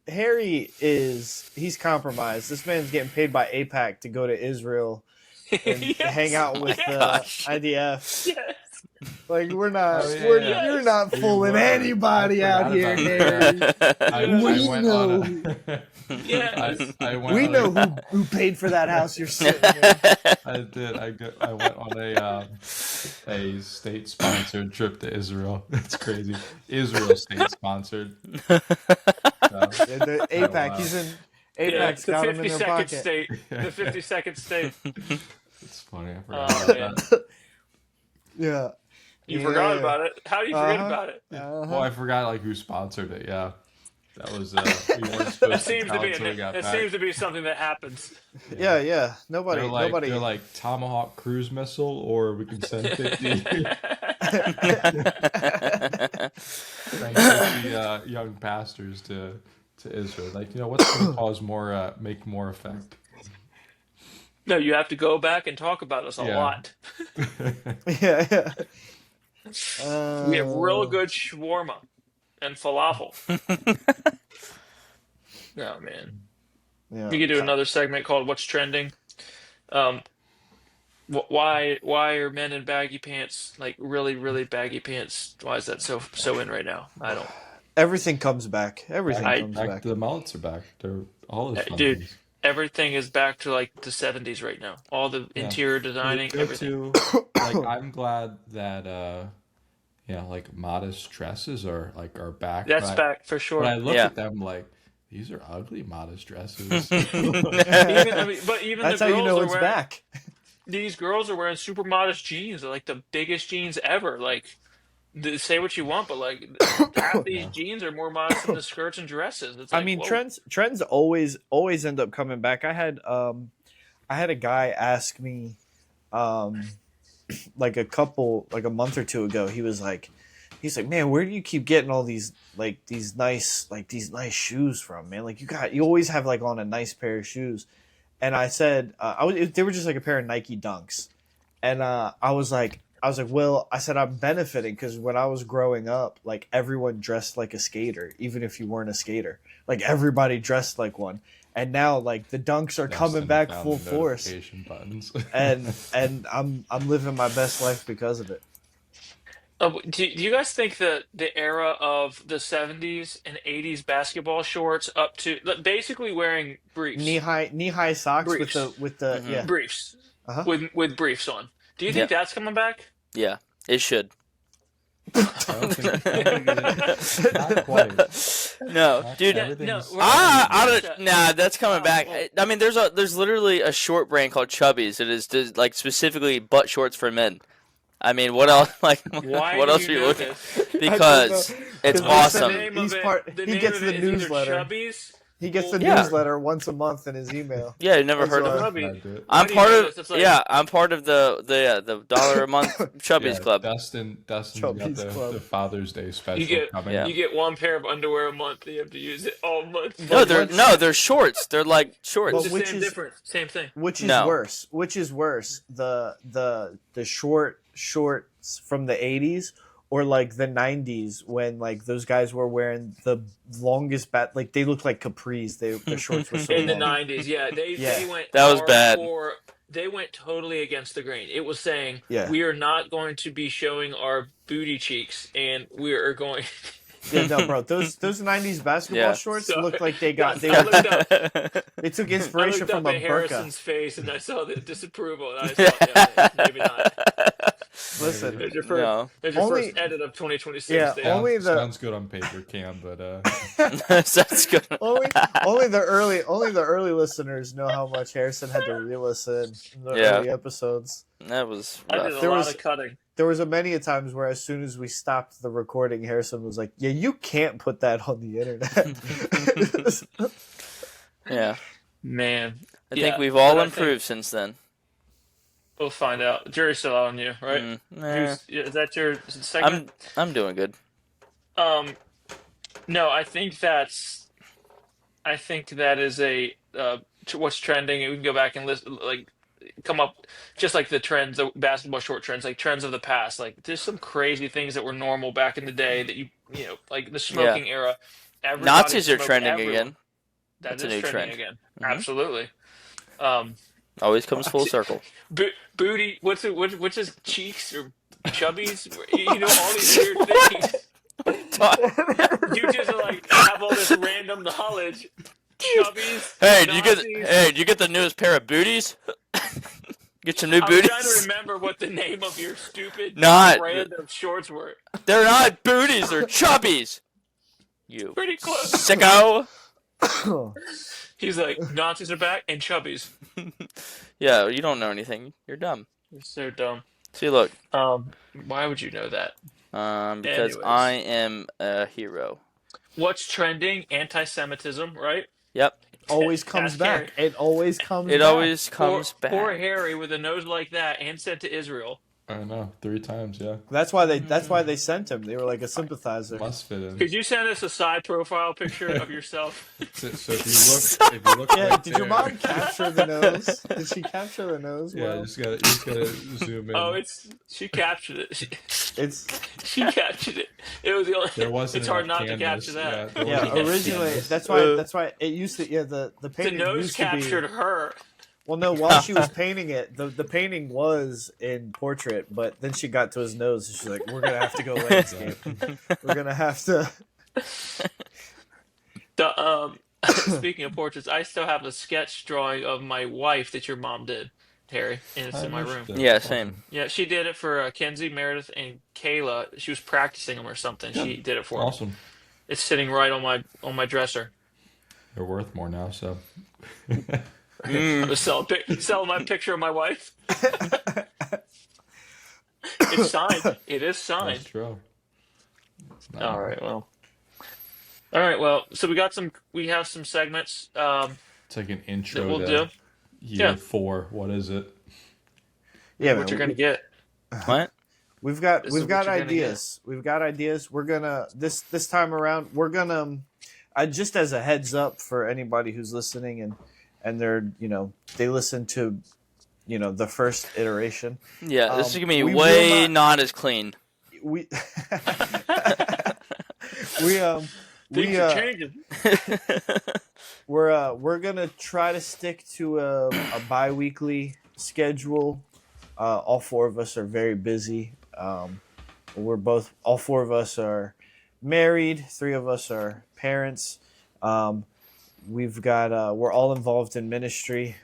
He's compromised. This man's getting paid by APAC to go to Israel and Yes, hang out with gosh. IDF. yes. Like we're not, Oh, yeah, we're, yeah. you're not We fooling were. anybody I out forgot here, about Harry. I We went know. on a, Yes. I went We on know a, who paid for that house you're sitting in. I did. I went on a state sponsored trip to Israel. It's crazy. Israel state sponsored. So, Yeah, the APAC, wow. he's in. Yeah, APAC's the got him in their 52nd pocket. state. The 52nd state. it's funny. I forgot Oh, about man. that. Yeah. You forgot Yeah. about it. How do you forget Uh-huh. about it? Well, I forgot like who sponsored it. Yeah, that was we weren't supposed That to seems to tell be until we got that back. seems to be something that happens. Yeah. Nobody. They're like Tomahawk cruise missile, or we can send 50, send 50 young pastors to to Israel? Like, what's going to cause make more effect? No, you have to go back and talk about us a Yeah. lot. Yeah, yeah. We have real Uh, good shawarma and falafel. Oh man, yeah. we could do another segment called "What's Trending." Um, why are men in baggy pants, like really really baggy pants? Why is that so in right now? I don't. Everything comes back. Everything Back, I comes back back. to the mullets are back. They're all those fun dude, things. everything is back to like the '70s right now. All the Yeah. interior The designing, everything. go-to, like, I'm glad that like modest dresses are back, That's back for but sure. I look Yeah. at them like these are ugly modest dresses. Even the That's how you girls know are it's wearing. back. These girls are wearing super modest jeans. They're like the biggest jeans ever. Like, say what you want, but like half these Yeah. jeans are more modest than the skirts and dresses. It's I like, mean, whoa. trends always end up coming back. I had a guy ask me um like a month or two ago. He's like, man, where do you keep getting all these nice shoes from, man? Like you always have like on a nice pair of shoes. And I said, they were just like a pair of Nike Dunks. And well, I said I'm benefiting because when I was growing up, like everyone dressed like a skater, even if you weren't a skater. Like everybody dressed like one. And now like the Dunks are coming Dustin back found full the force, notification buttons. and I'm living my best life because of it. Do you guys think that the era of the '70s and '80s basketball shorts up to like, basically wearing briefs, Knee high socks with briefs, the Mhm. yeah. briefs Uh-huh. with briefs on? Do you Yeah. think that's coming back? Yeah. It should. I don't think not quite. No, dude. Yeah, no, Everything's we're not I against don't. that. Nah, that's coming Oh, back. well, I mean, there's literally a short brand called Chubbies. It is like specifically butt shorts for men. I mean, what else? Like, why what do else you are you know looking? this? Because it's Because awesome. The he name gets of the it is either newsletter. Chubbies He gets the or Yeah. newsletter once a month in his email. Yeah, you never That's heard why. of it? Chubby. I do it. Why I'm do you part know of. this? It's like, Yeah, I'm part of the $1 a month Chubbies Yeah, Club. Dustin's got Chubby's Club. the Father's Day you special get coming. Yeah. you get one pair of underwear a month. You have to use it all month. No, But they're shorts. They're like shorts. It's But the same difference. Same thing. which is No. worse? Which is worse? The shorts from the 80s or like the 90s when like those guys were wearing the longest like they looked like capris. The shorts were so In the long. '90s, yeah, they Yeah. went That was bad. hardcore. They went totally against the grain. It was saying Yeah. we are not going to be showing our booty cheeks, and we are going. Yeah, no, bro. Those 90s basketball Yeah. shorts Sorry. look like they Guys, they I look looked like up. they took I inspiration looked from up a at burqa. Harrison's face, and I saw the disapproval, and I thought, yeah, maybe not. Listen, There's your first. No. There's your Only- first edit of 2026. Yeah, there. only the- sounds good on paper, Cam, but That's good. only the early listeners know how much Harrison had to re-listen in the Yeah. early episodes. That was I rough. did a There lot was- of cutting. There was a many a times where as soon as we stopped the recording, Harrison was like, "Yeah, you can't put that on the internet." Yeah. Man, I Yeah, think we've all but I think- improved since then. we'll find out. Jury's still out on you, right? Nah. Is that your segment? I'm doing good. No, I think that is a what's trending. We can go back and list like come up just like the trends, the basketball short trends, like trends of the past. Like there's some crazy things that were normal back in the day that you know, like the smoking era. Everybody Nazis are smoked, trending everyone. again. That That's a is new trending trend. again. Mhm. Absolutely. Always comes full circle. Booty. What's his cheeks or chubbies? You know all these weird things. You just like have all this random knowledge. Chubbies. Hey, Nazis. do you get the newest pair of booties? Get some new I'm booties. trying to remember what the name of your stupid Not- brand of shorts were. They're not booties, they're chubbies. You Pretty close. sicko. He's like, Nazis are back and chubbies. Yeah, you don't know anything. You're dumb. You're so dumb. See, look. Why would you know that? Because Anyways. I am a hero. What's trending? Anti-Semitism, right? Yep. always comes Ask back. It always comes. It back. always comes back. Poor Harry with a nose like that and sent to Israel. I know, 3 times, yeah. That's why they sent him. They were like a sympathizer. Must fit in. Could you send us a side profile picture of yourself? So if you look Yeah, right did your there, mom capture the nose? Did she capture the nose? yeah, Well, you just gotta zoom in. Oh, she captured it. it's She captured it. It was the only. There wasn't It's hard enough not to canvas. capture that. There yeah. wasn't enough Originally, canvas. that's why it used to. Yeah, the The painting nose used to be. captured her. Well, no, while she was painting it, the painting was in portrait, but then she got to his nose, and she's like, "We're gonna have to go landscape. We're gonna have to." The speaking of portraits, I still have the sketch drawing of my wife that your mom did, Harry, and it's I in my wish room. that- Yeah, awesome. same. Yeah, she did it for Kenzie, Meredith, and Kayla. She was practicing them or something. She did it for me. Awesome. It's sitting right on my dresser. They're worth more now, so. I'm just sell my picture of my wife. It's signed. It is That's signed. true. All right. Well. So we have some segments It's like an that intro we'll to do. year Yeah. 4. What is it? Yeah, What man, you're gonna get? What? We've got This is what you're gonna ideas. We've got ideas. We're gonna this time around. We're gonna. Just as a heads up for anybody who's listening and they're they listen to the first iteration. Yeah, this is gonna be we will way not- not as clean. We we Things are changing. we're gonna try to stick to a bi-weekly schedule. All 4 of us are very busy. All 4 of us are married. 3 of us are parents. We've got we're all involved in ministry,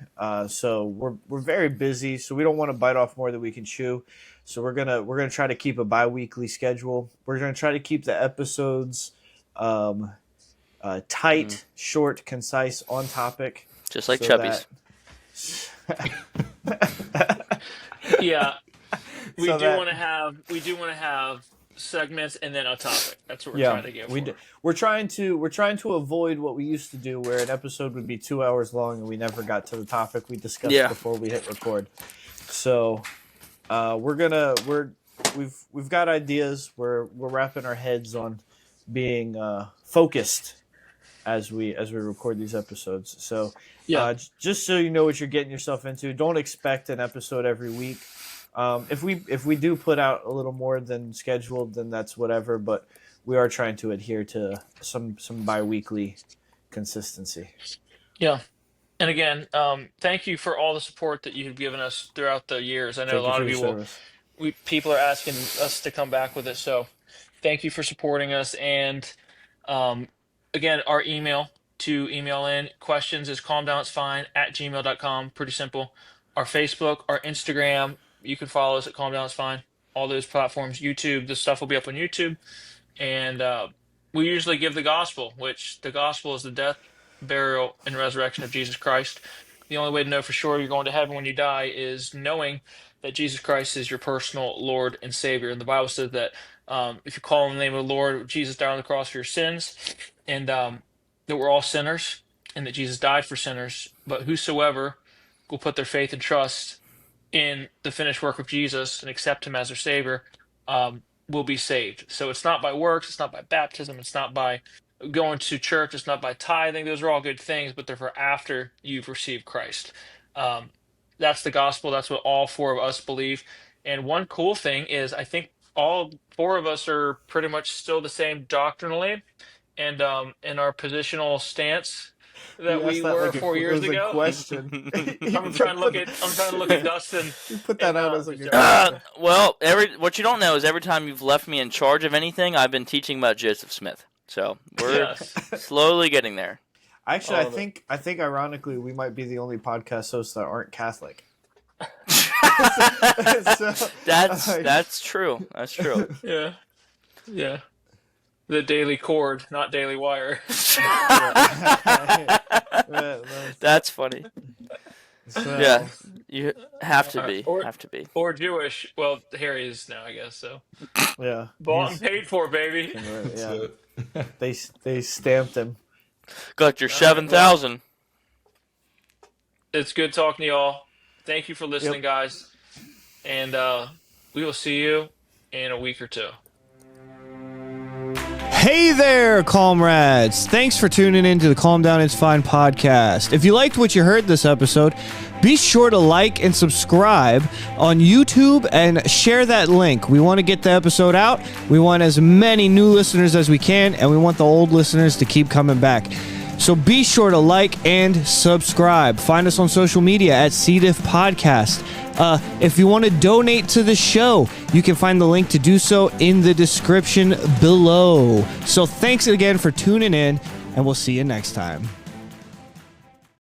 so we're very busy. So we don't want to bite off more than we can chew. So we're gonna try to keep a bi-weekly schedule. We're gonna try to keep the episodes tight, short, concise, on topic. Just like so Chubby's. Yeah. We So do that- want to have segments and then a topic. That's what we're Yeah, trying to get for. we're trying to avoid what we used to do, where an episode would be 2 hours long and we never got to the topic we discussed before we hit record. So we've got ideas. We're wrapping our heads on being focused as we record these episodes. So just so you know what you're getting yourself into, don't expect an episode every week. If we do put out a little more than scheduled, then that's whatever. But we are trying to adhere to some bi-weekly consistency. Yeah. And again, thank you for all the support that you've given us throughout the years. I know Thank a lot you of for you your will. service. People are asking us to come back with it, so thank you for supporting us. And again, our email in questions is calmdownsfine@gmail.com. Pretty simple. Our Facebook, our Instagram, you can follow us at calmdownsfine. All those platforms, YouTube, this stuff will be up on YouTube. And we usually give the gospel, which the gospel is the death, burial, and resurrection of Jesus Christ. The only way to know for sure you're going to heaven when you die is knowing that Jesus Christ is your personal Lord and Savior. And the Bible says that if you call on the name of the Lord, Jesus died on the cross for your sins, and that we're all sinners, and that Jesus died for sinners. But whosoever will put their faith and trust in the finished work of Jesus and accept Him as their Savior will be saved. So it's not by works, it's not by baptism, it's not by going to church, it's not by tithing. Those are all good things, but they're for after you've received Christ. That's the gospel. That's what all 4 of us believe. And one cool thing is I think all 4 of us are pretty much still the same doctrinally and in our positional stance that You we asked that were like 4 it years was a ago. question. I'm trying to look at Dustin. You put that and, out as like a so- question. Well, what you don't know is every time you've left me in charge of anything, I've been teaching about Joseph Smith. So we're Yes. slowly getting there. Actually, all of it. I think ironically we might be the only podcast hosts that aren't Catholic. So, That's true. That's true. Yeah. Yeah. The Daily Cord, not Daily Wire. That's funny. so, Yeah, you have to be. Or- Have to be. Or Jewish. Well, Harry is now, I guess. So yeah. bought He's- and paid for, baby. yeah. They stamped him. Got your All right, 7,000. It's good talking to y'all. Thank you for listening, guys. And we will see you in a week or two. Hey there, comrades! Thanks for tuning in to the Calm Down It's Fine podcast. If you liked what you heard this episode, be sure to like and subscribe on YouTube and share that link. We want to get the episode out. We want as many new listeners as we can, and we want the old listeners to keep coming back. So be sure to like and subscribe. Find us on social media at CDIF Podcast. If you want to donate to the show, you can find the link to do so in the description below. So thanks again for tuning in, and we'll see you next time.